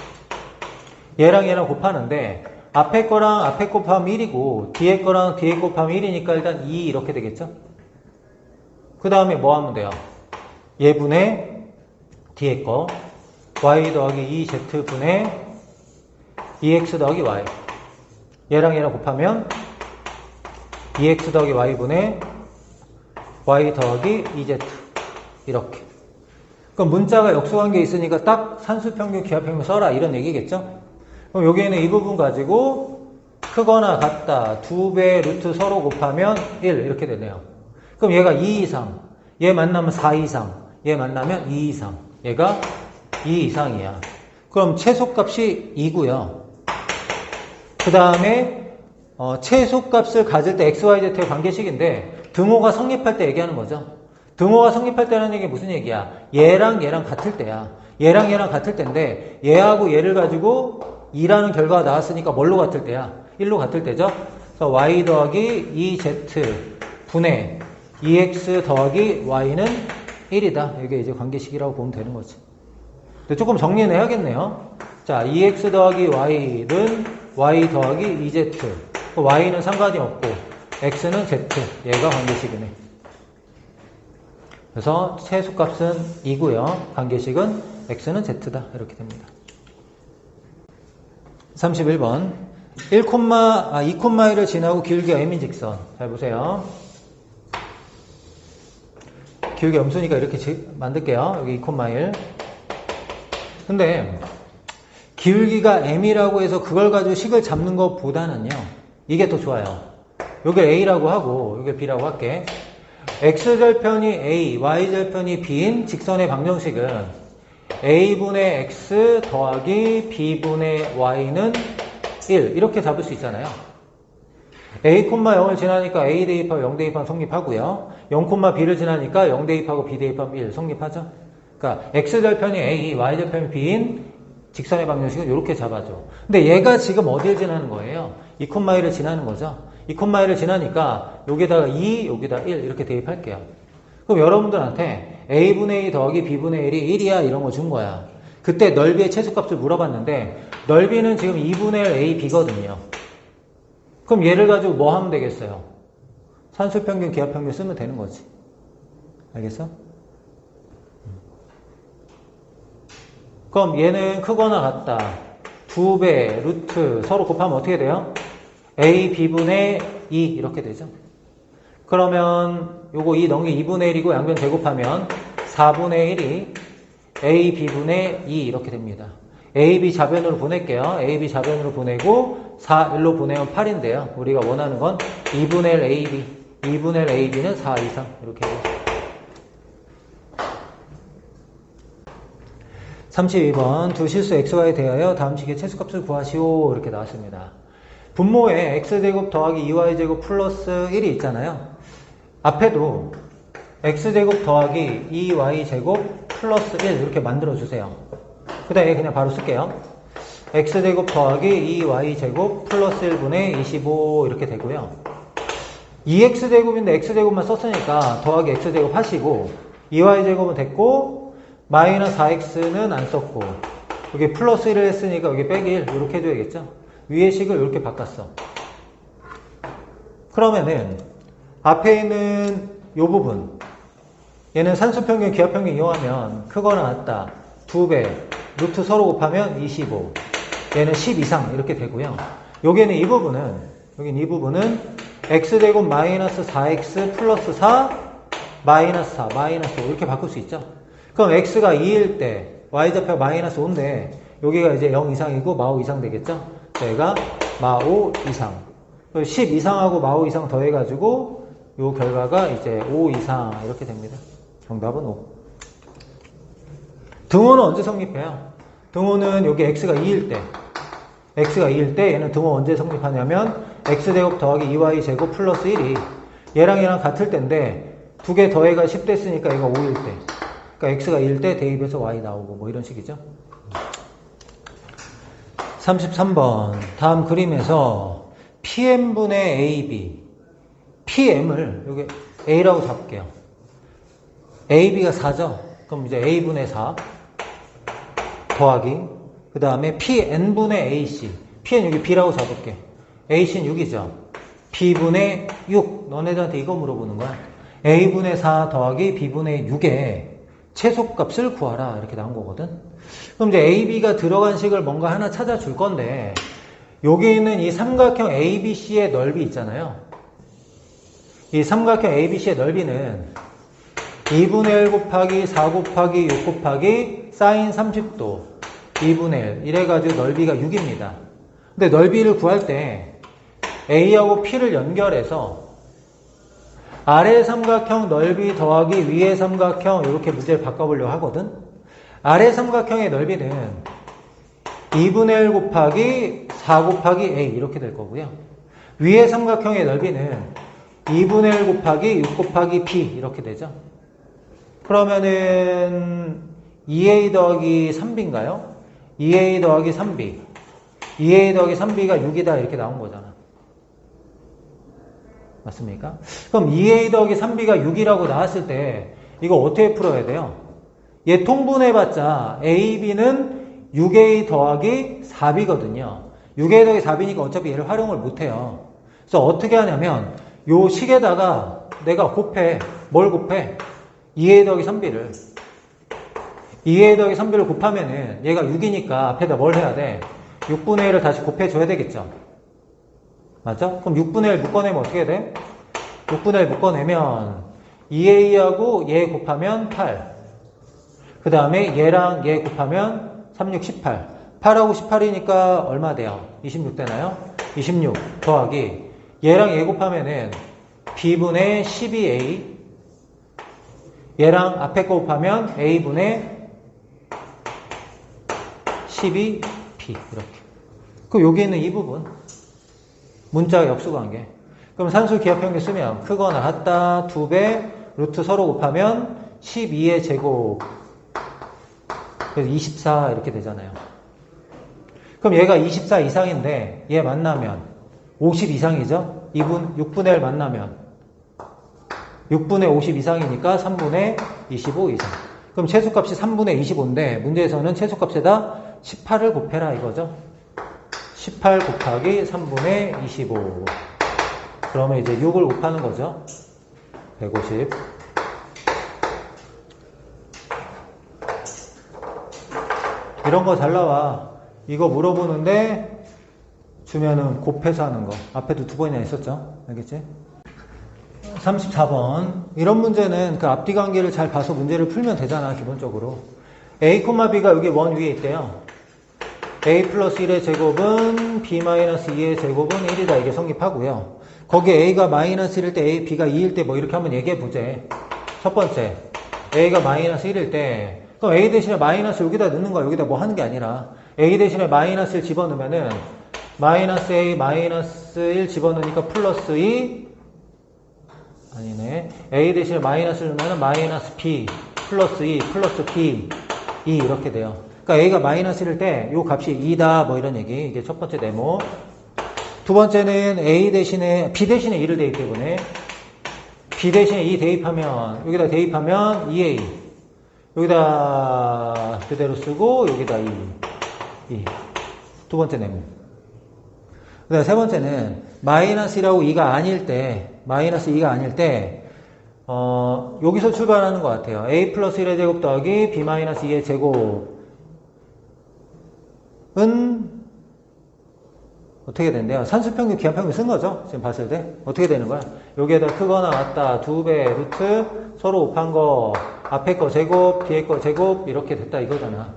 얘랑 얘랑 곱하는데 앞에 거랑 앞에 곱하면 1이고 뒤에 거랑 뒤에 곱하면 1이니까 일단 2 이렇게 되겠죠? 그 다음에 뭐 하면 돼요? 얘분의 뒤에 거 y 더하기 2z 분의 2x 더하기 y 얘랑 얘랑 곱하면 2x 더하기 y분의 y 더하기 2z 이렇게. 그럼 문자가 역수관계 있으니까 딱 산수평균 기하평균 써라 이런 얘기겠죠? 그럼 여기에는 이 부분 가지고 크거나 같다 2배 루트 서로 곱하면 1 이렇게 되네요. 그럼 얘가 2 이상 얘 만나면 4 이상 얘 만나면 2 이상 얘가 2 이상이야. 그럼 최소값이 2고요. 그 다음에 최소값을 가질 때 XYZ의 관계식인데 등호가 성립할 때 얘기하는 거죠. 등호가 성립할 때라는 얘기 무슨 얘기야? 얘랑 얘랑 같을 때야. 얘랑 얘랑 같을 때인데 얘하고 얘를 가지고 2라는 결과가 나왔으니까 뭘로 같을 때야? 1로 같을 때죠. 그래서 y 더하기 2z 분의 2x 더하기 y는 1이다. 이게 이제 관계식이라고 보면 되는 거지. 근데 조금 정리는 해야겠네요. 자, 2x 더하기 y는 y 더하기 2z. y는 상관이 없고 x는 z. 얘가 관계식이네. 그래서 최소값은 2고요. 관계식은 x는 z다. 이렇게 됩니다. 31번 2,1을 지나고 기울기가 m인 직선. 잘 보세요. 기울기 음수니까 이렇게 만들게요. 여기 2,1. 근데 기울기가 m이라고 해서 그걸 가지고 식을 잡는 것보다는요, 이게 더 좋아요. 요게 a라고 하고 요게 b라고 할게. x절편이 a, y절편이 b인 직선의 방정식은 a분의 x 더하기 b분의 y는 1 이렇게 잡을 수 있잖아요. a, 0을 지나니까 a 대입하고 0 대입하면 성립하고요. 0, b를 지나니까 0 대입하고 b 대입하면 1 성립하죠. 그러니까 x절편이 a, y절편이 b인 직선의 방정식은 이렇게 잡아줘. 근데 얘가 지금 어디를 지나는 거예요? 2,1을 지나는 거죠. 2,1을 지나니까 여기다가 2, 여기다 1 이렇게 대입할게요. 그럼 여러분들한테 a분의 2 더하기 b분의 1이 1이야 이런 거 준 거야. 그때 넓이의 최소값을 물어봤는데 넓이는 지금 2분의 1 a, b거든요. 그럼 얘를 가지고 뭐 하면 되겠어요? 산술평균, 기하평균 쓰면 되는 거지. 알겠어? 그럼 얘는 크거나 같다. 2배, 루트 서로 곱하면 어떻게 돼요? a, b분의 2 이렇게 되죠. 그러면 요거 2 넘기 2분의 1이고 양변 제곱하면 4분의 1이 a, b분의 2 이렇게 됩니다. a, b 자변으로 보낼게요. a, b 자변으로 보내고 4, 1로 보내면 8인데요. 우리가 원하는 건 2분의 1 a, b 2분의 1 a, b는 4 이상 이렇게 해요. 32번 두 실수 xy에 대하여 다음 식의 최소값을 구하시오 이렇게 나왔습니다. 분모에 x제곱 더하기 2y제곱 플러스 1이 있잖아요. 앞에도 x제곱 더하기 2y제곱 플러스 1 이렇게 만들어주세요. 그 다음에 그냥 바로 쓸게요. x제곱 더하기 2y제곱 플러스 1분의 25 이렇게 되고요. 2x제곱인데 x제곱만 썼으니까 더하기 x제곱 하시고 2y제곱은 됐고 마이너스 4x는 안 썼고 여기 플러스 1을 했으니까 여기 빼기 1 이렇게 해줘야겠죠. 위의 식을 이렇게 바꿨어. 그러면은 앞에 있는 요 부분 얘는 산수평균, 기하평균 이용하면 크거나 같다. 2배, 루트 서로 곱하면 25 얘는 10 이상 이렇게 되고요. 여기는 이 부분은 x제곱 마이너스 4x 플러스 4 마이너스 4 마이너스 5 이렇게 바꿀 수 있죠. 그럼 x가 2일 때 y좌표가 마이너스 5인데 여기가 이제 0 이상이고 마5 이상 되겠죠. 얘가 마5 이상 10 이상하고 마5 이상 더해가지고 요 결과가 이제 5 이상 이렇게 됩니다. 정답은 5. 등호는 언제 성립해요? 등호는 여기 x가 2일 때 얘는 등호 언제 성립하냐면 x제곱 더하기 2y제곱 플러스 1이 얘랑 같을 때인데 두 개 더해가 10 됐으니까 얘가 5일 때 그러니까 x가 2일 때 대입해서 y 나오고 뭐 이런 식이죠. 33번 다음 그림에서 PM분의 AB PM을 여기 A라고 잡을게요. AB가 4죠. 그럼 이제 A분의 4 더하기 그 다음에 PN분의 AC P는 여기 B라고 잡을게. AC는 6이죠. B분의 6 너네들한테 이거 물어보는 거야. A분의 4 더하기 B분의 6의 최소값을 구하라 이렇게 나온 거거든. 그럼 이제 AB가 들어간 식을 뭔가 하나 찾아줄 건데 여기 있는 이 삼각형 ABC의 넓이 있잖아요. 이 삼각형 ABC의 넓이는 2분의 1 곱하기 4 곱하기 6 곱하기 사인 30도 2분의 1 이래가지고 넓이가 6입니다. 근데 넓이를 구할 때 A하고 P를 연결해서 아래 삼각형 넓이 더하기 위의 삼각형 이렇게 문제를 바꿔보려고 하거든. 아래 삼각형의 넓이는 2분의 1 곱하기 4 곱하기 A 이렇게 될 거고요. 위의 삼각형의 넓이는 2분의 1 곱하기 6 곱하기 B 이렇게 되죠. 그러면은 2A 더하기 3B인가요? 2A 더하기 3B 2A 더하기 3B가 6이다 이렇게 나온 거잖아. 맞습니까? 그럼 2A 더하기 3B가 6이라고 나왔을 때 이거 어떻게 풀어야 돼요? 얘 통분해봤자 AB는 6A 더하기 4B거든요. 6A 더하기 4B니까 어차피 얘를 활용을 못해요. 그래서 어떻게 하냐면 요 식에다가 내가 곱해. 뭘 곱해? 2A 더하기 3B를 2a 더하기 3b를 곱하면은 얘가 6이니까 앞에다 뭘 해야 돼? 6분의 1을 다시 곱해줘야 되겠죠. 맞죠? 그럼 6분의 1 묶어내면 어떻게 돼? 6분의 1 묶어내면 2a하고 얘 곱하면 8. 그 다음에 얘랑 얘 곱하면 3, 6, 18. 8하고 18이니까 얼마 돼요? 26 되나요? 26 더하기 얘랑 얘 곱하면은 b분의 12a, 얘랑 앞에 거 곱하면 a분의 12b 이렇게. 그럼 여기 있는 이 부분 문자 역수관계. 그럼 산술 기하평균 쓰면 크거나 같다 2배 루트 서로 곱하면 12의 제곱, 그래서 24 이렇게 되잖아요. 그럼 얘가 24 이상인데 얘 만나면 50 이상이죠. 6분의 1 만나면 6분의 50 이상이니까 3분의 25 이상. 그럼 최소값이 3분의 25인데 문제에서는 최소값에다 18을 곱해라 이거죠. 18 곱하기 3분의 25. 그러면 이제 6을 곱하는 거죠. 150. 이런 거 잘 나와. 이거 물어보는데 주면은 곱해서 하는 거. 앞에도 2번이나 있었죠. 알겠지? 34번. 이런 문제는 그 앞뒤 관계를 잘 봐서 문제를 풀면 되잖아, 기본적으로. a, b가 여기 원 위에 있대요. a 플러스 1의 제곱은 b 마이너스 2의 제곱은 1이다. 이게 성립하고요. 거기에 a가 마이너스 1일 때, b가 2일 때 뭐 이렇게 한번 얘기해 보재. 첫 번째. a가 마이너스 1일 때, 그럼 a 대신에 마이너스 여기다 넣는 거야. 여기다 뭐 하는 게 아니라. a 대신에 마이너스 1 집어넣으면은, 마이너스 a, 마이너스 1 집어넣으니까 플러스 2, 아니네. a 대신에 마이너스를 넣으면 마이너스 b, 플러스 2, 플러스 b, 2 이렇게 돼요. 그러니까 a가 마이너스 1일 때, 요 값이 2다, 뭐 이런 얘기. 이게 첫 번째 네모. 두 번째는 a 대신에, b 대신에 2를 대입 때문에, b 대신에 2 대입하면, 여기다 대입하면 2a. 여기다 그대로 쓰고, 여기다 2. 두 번째 네모. 그 다음에 세 번째는, 마이너스 1하고 2가 아닐 때, 마이너스 2가 아닐 때, 여기서 출발하는 것 같아요. a 플러스 1의 제곱 더하기 b 마이너스 2의 제곱은 어떻게 된대요? 산수평균, 기하평균 쓴 거죠? 지금 봤을 때. 어떻게 되는 거야? 여기에다 크거나 같다 2배 루트 서로 곱한 거 앞에 거 제곱, 뒤에 거 제곱 이렇게 됐다 이거잖아.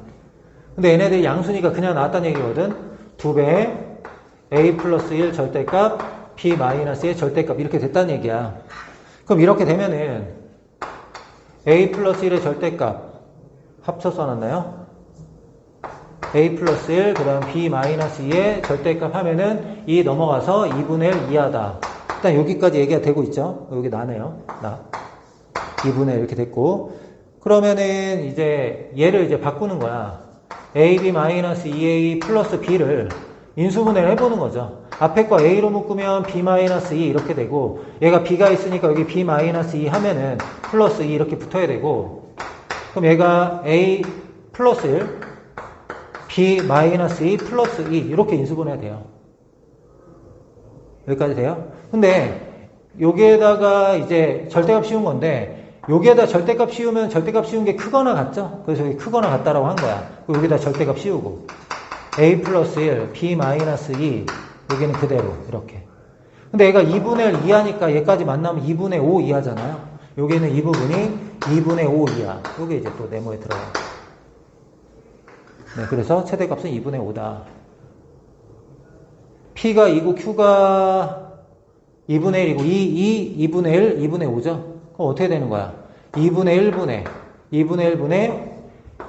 근데 얘네들이 양순위가 그냥 나왔다는 얘기거든. 2배 a 플러스 1 절대값 b 마이너스 1 절대값 이렇게 됐다는 얘기야. 그럼 이렇게 되면은 a 플러스 1의 절대값 합쳐 써놨나요? a 플러스 1, 그 다음 b 마이너스 2의 절대값 하면은 2 넘어가서 2분의 1 이하다. 일단 여기까지 얘기가 되고 있죠. 여기 나네요. 2분의 1 이렇게 됐고. 그러면은 이제 얘를 이제 바꾸는 거야. ab 마이너스 2a 플러스 b를 인수분해를 해보는 거죠. 앞에 거 a로 묶으면 b 마이너스 2 이렇게 되고, 얘가 b가 있으니까 여기 b 마이너스 2 하면은 플러스 2 이렇게 붙어야 되고, 그럼 얘가 a 플러스 1, b 마이너스 2 플러스 2 이렇게 인수분해야 돼요. 여기까지 돼요? 근데 여기에다가 이제 절대값 씌운 건데, 여기에다 절대값 씌우면 절대값 씌운 게 크거나 같죠? 그래서 여기 크거나 같다라고 한 거야. 여기다 절대값 씌우고 a 플러스 1, b 마이너스 2 여기는 그대로 이렇게. 근데 얘가 2분의 1 이하니까 얘까지 만나면 2분의 5 이하잖아요. 여기는 이 부분이 2분의 5 이하. 여기 이제 또 네모에 들어가요. 네, 그래서 최대값은 2분의 5다. P가 2고 Q가 2분의 1이고 2분의 1, 2분의 5죠? 그럼 어떻게 되는 거야? 2분의 1분의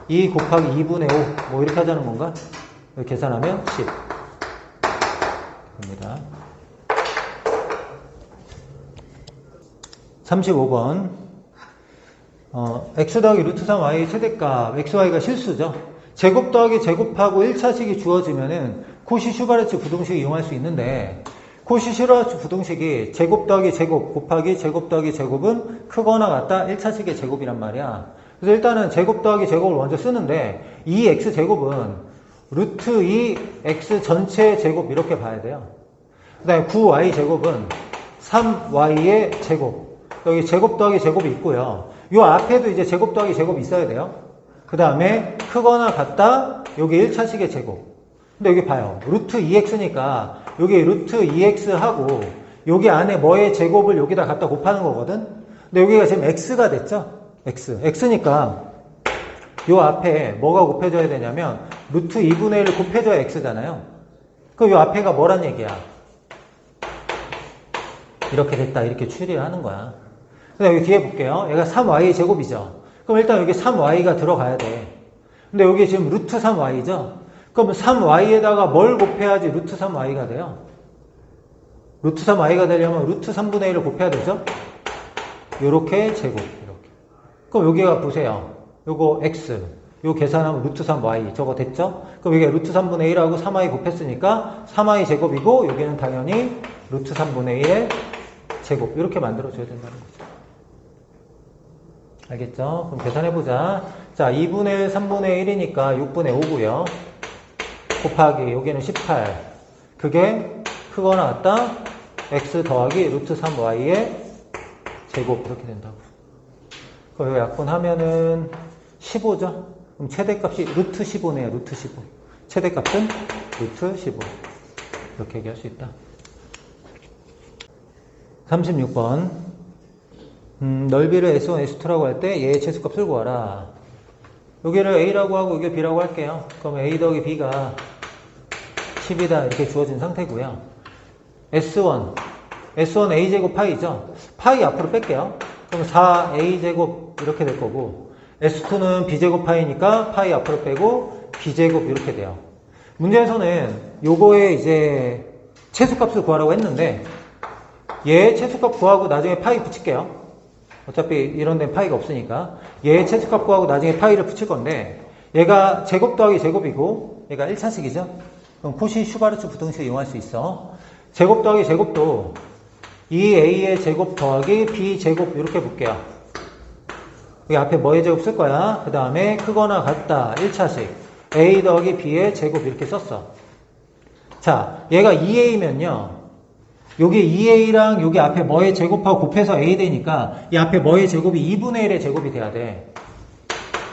2 곱하기 2분의 5. 뭐 이렇게 하자는 건가? 이렇게 계산하면 10. 입니다. 35번. x 더하기 루트 3y 최대값, xy가 실수죠? 제곱 더하기 제곱하고 1차식이 주어지면은 코시-슈바르츠 부등식을 이용할 수 있는데, 코시-슈바르츠 부등식이 제곱 더하기 제곱 곱하기 제곱 더하기 제곱은 크거나 같다 1차식의 제곱이란 말이야. 그래서 일단은 제곱 더하기 제곱을 먼저 쓰는데, 이 x제곱은 루트 2x 전체 제곱 이렇게 봐야 돼요. 그 다음에 9y 제곱은 3y의 제곱. 여기 제곱 더하기 제곱이 있고요. 요 앞에도 이제 제곱 더하기 제곱이 있어야 돼요. 그 다음에 크거나 같다. 여기 1차식의 제곱. 근데 여기 봐요. 루트 2x니까 여기 루트 2x하고 여기 안에 뭐의 제곱을 여기다 갖다 곱하는 거거든. 근데 여기가 지금 x가 됐죠. x니까 요 앞에 뭐가 곱해져야 되냐면 루트 2분의 1을 곱해줘야 x잖아요. 그럼 요 앞에가 뭐란 얘기야? 이렇게 됐다. 이렇게 추리를 하는 거야. 근데 여기 뒤에 볼게요. 얘가 3y 제곱이죠. 그럼 일단 여기 3y가 들어가야 돼. 근데 여기 지금 루트 3y죠. 그럼 3y에다가 뭘 곱해야지 루트 3y가 돼요? 루트 3y가 되려면 루트 3분의 1을 곱해야 되죠? 요렇게 제곱, 이렇게. 그럼 여기가 보세요. 요거 x, 요 계산하면 루트 3y, 저거 됐죠? 그럼 이게 루트 3분의 1하고 3y 곱했으니까 3y 제곱이고, 여기는 당연히 루트 3분의 1의 제곱, 이렇게 만들어줘야 된다는 거죠. 알겠죠? 그럼 계산해보자. 자, 2분의 1, 3분의 1이니까 6분의 5고요. 곱하기, 여기는 18. 그게 크거나 같다. x 더하기 루트 3y의 제곱, 이렇게 된다고. 그럼 이거 약분하면은 15죠? 그럼 최대값이 루트 15네요, 루트 15. 최대값은 루트 15. 이렇게 얘기할 수 있다. 36번. 넓이를 S1, S2라고 할 때 얘의 최소값을 구하라. 여기를 A라고 하고 여기를 B라고 할게요. 그럼 A 더하기 B가 10이다 이렇게 주어진 상태고요. S1 A제곱 파이죠. 파이 앞으로 뺄게요. 그럼 4A제곱 이렇게 될 거고, S2는 B제곱 파이니까 파이 앞으로 빼고 B제곱 이렇게 돼요. 문제에서는 요거에 이제 최소값을 구하라고 했는데, 얘 최소값 구하고 나중에 파이 붙일게요. 어차피 이런 데는 파이가 없으니까. 얘 최소값 구하고 나중에 파이를 붙일 건데, 얘가 제곱 더하기 제곱이고 얘가 1차식이죠. 그럼 코시 슈바르츠 부등식을 이용할 수 있어. 제곱 더하기 제곱도 2a의 제곱 더하기 b제곱 이렇게 볼게요. 여기 앞에 뭐의 제곱 쓸 거야. 그 다음에 크거나 같다 1차식 a 더하기 b의 제곱 이렇게 썼어. 자, 얘가 2a면요 여기 2a랑 여기 앞에 뭐의 제곱하고 곱해서 a 되니까 이 앞에 뭐의 제곱이 2분의 1의 제곱이 돼야 돼.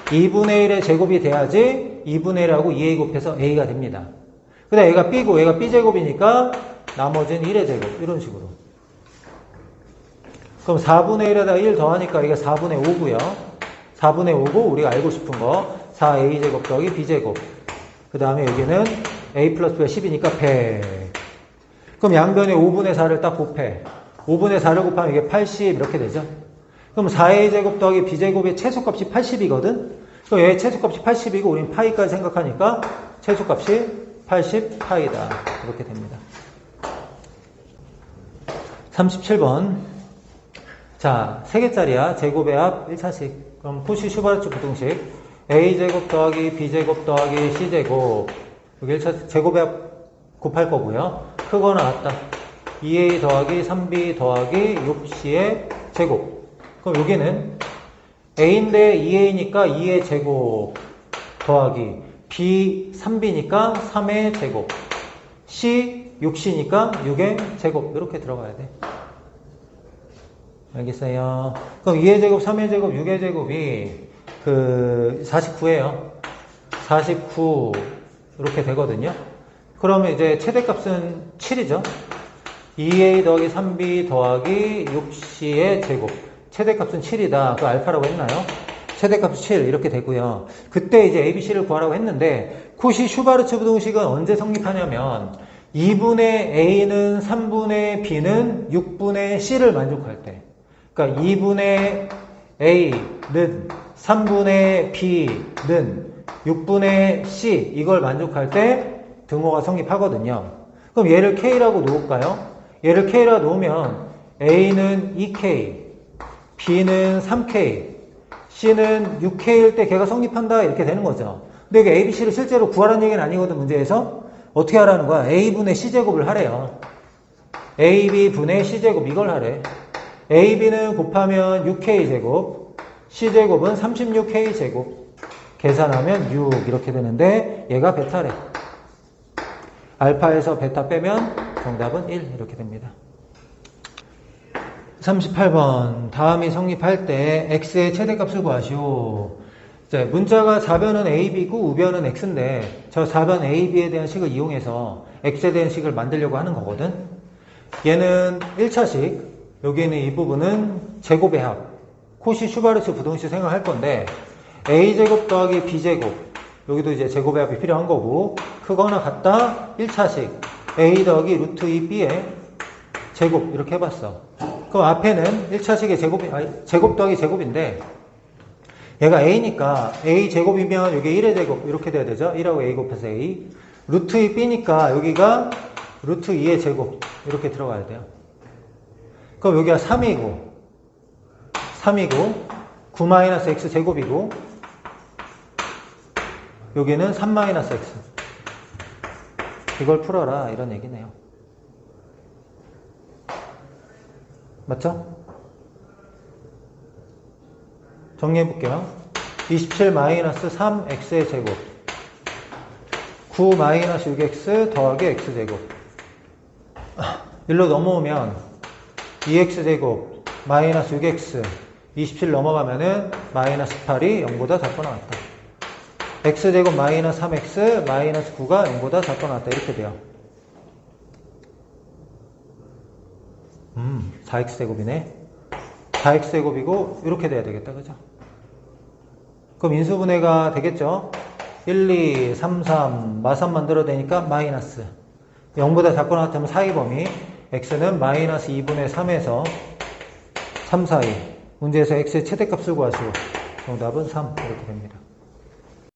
2분의 1의 제곱이 돼야지 2분의 1하고 2a 곱해서 a가 됩니다. 그 다음에 얘가 b고 얘가 b제곱이니까 나머지는 1의 제곱 이런 식으로. 그럼 4분의 1에다 1 더하니까 이게 4분의 5고요. 4분의 5고 우리가 알고 싶은 거 4a제곱 더하기 b제곱. 그 다음에 여기는 a 플러스 b가 10이니까 100. 그럼 양변에 5분의 4를 딱 곱해. 5분의 4를 곱하면 이게 80 이렇게 되죠. 그럼 4a제곱 더하기 b제곱의 최소값이 80이거든. 그럼 얘 최소값이 80이고 우린 파이까지 생각하니까 최소값이 80파이다. 이렇게 됩니다. 37번. 자, 3개짜리야. 제곱의 합 1차식. 그럼 코시 슈바르츠 부등식. a제곱 더하기 b제곱 더하기 c제곱. 여기 1차식 제곱의 합 곱할 거고요. 크거나 같다. 2a 더하기 3b 더하기 6c의 제곱. 그럼 여기는 a인데 2a니까 2의 제곱 더하기 b 3b니까 3의 제곱. c 6c니까 6의 제곱. 이렇게 들어가야 돼. 알겠어요? 그럼 2의 제곱, 3의 제곱, 6의 제곱이 49예요. 49 이렇게 되거든요. 그러면 이제 최대값은 7이죠. 2a 더하기 3b 더하기 6c의 제곱. 최대값은 7이다. 그 알파라고 했나요? 최대값은 7 이렇게 되고요. 그때 이제 ABC를 구하라고 했는데 코시 슈바르츠 부등식은 언제 성립하냐면 2분의 A는 3분의 B는 6분의 C를 만족할 때. 그러니까 2분의 A는 3분의 B는 6분의 C 이걸 만족할 때 등호가 성립하거든요. 그럼 얘를 K라고 놓을까요? 얘를 K라고 놓으면 A는 2K, B는 3K, C는 6K일 때 걔가 성립한다 이렇게 되는 거죠. 근데 이게 ABC를 실제로 구하라는 얘기는 아니거든. 문제에서 어떻게 하라는 거야? A분의 C제곱을 하래요. AB분의 C제곱 이걸 하래. AB는 곱하면 6K제곱, C제곱은 36K제곱. 계산하면 6 이렇게 되는데 얘가 베타래. 알파에서 베타 빼면 정답은 1 이렇게 됩니다. 38번 다음이 성립할 때 x의 최대값을 구하시오. 이제 문자가 좌변은 AB고 우변은 X인데 저 좌변 AB에 대한 식을 이용해서 X에 대한 식을 만들려고 하는 거거든. 얘는 1차식, 여기는 이 부분은 제곱의 합, 코시 슈바르츠 부등식 생각할 건데 A제곱 더하기 B제곱, 여기도 이제 제곱의 합이 필요한 거고, 크거나 같다 1차식 A 더하기 루트 2B의 제곱 이렇게 해봤어. 그럼 앞에는 1차식의 제곱 더하기 제곱인데 얘가 A니까 A 제곱이면 여기 1의 제곱 이렇게 돼야 되죠. 1하고 A 곱해서 A. 루트 2B니까 여기가 루트 2의 제곱 이렇게 들어가야 돼요. 그럼 여기가 3이고 9-x 제곱이고 여기는 3-x. 이걸 풀어라 이런 얘기네요. 맞죠? 정리해볼게요. 27-3x의 제곱 9-6x 더하기 x제곱. 일로 넘어오면 2x제곱 마이너스 6x 27 넘어가면은 마이너스 8이 0보다 작거나 같다. x제곱 마이너스 3x 마이너스 9가 0보다 작거나 같다. 이렇게 돼요. 4x제곱이네. 4x제곱이고 이렇게 돼야 되겠다. 그죠? 그럼 인수분해가 되겠죠? 1, 2, 3, 3 마3 만들어내니까 마이너스 0보다 작거나 같으면 사이 범위 x는 마이너스 2분의 3에서 3 사이. 문제에서 x의 최대값을 구하시오. 정답은 3 이렇게 됩니다.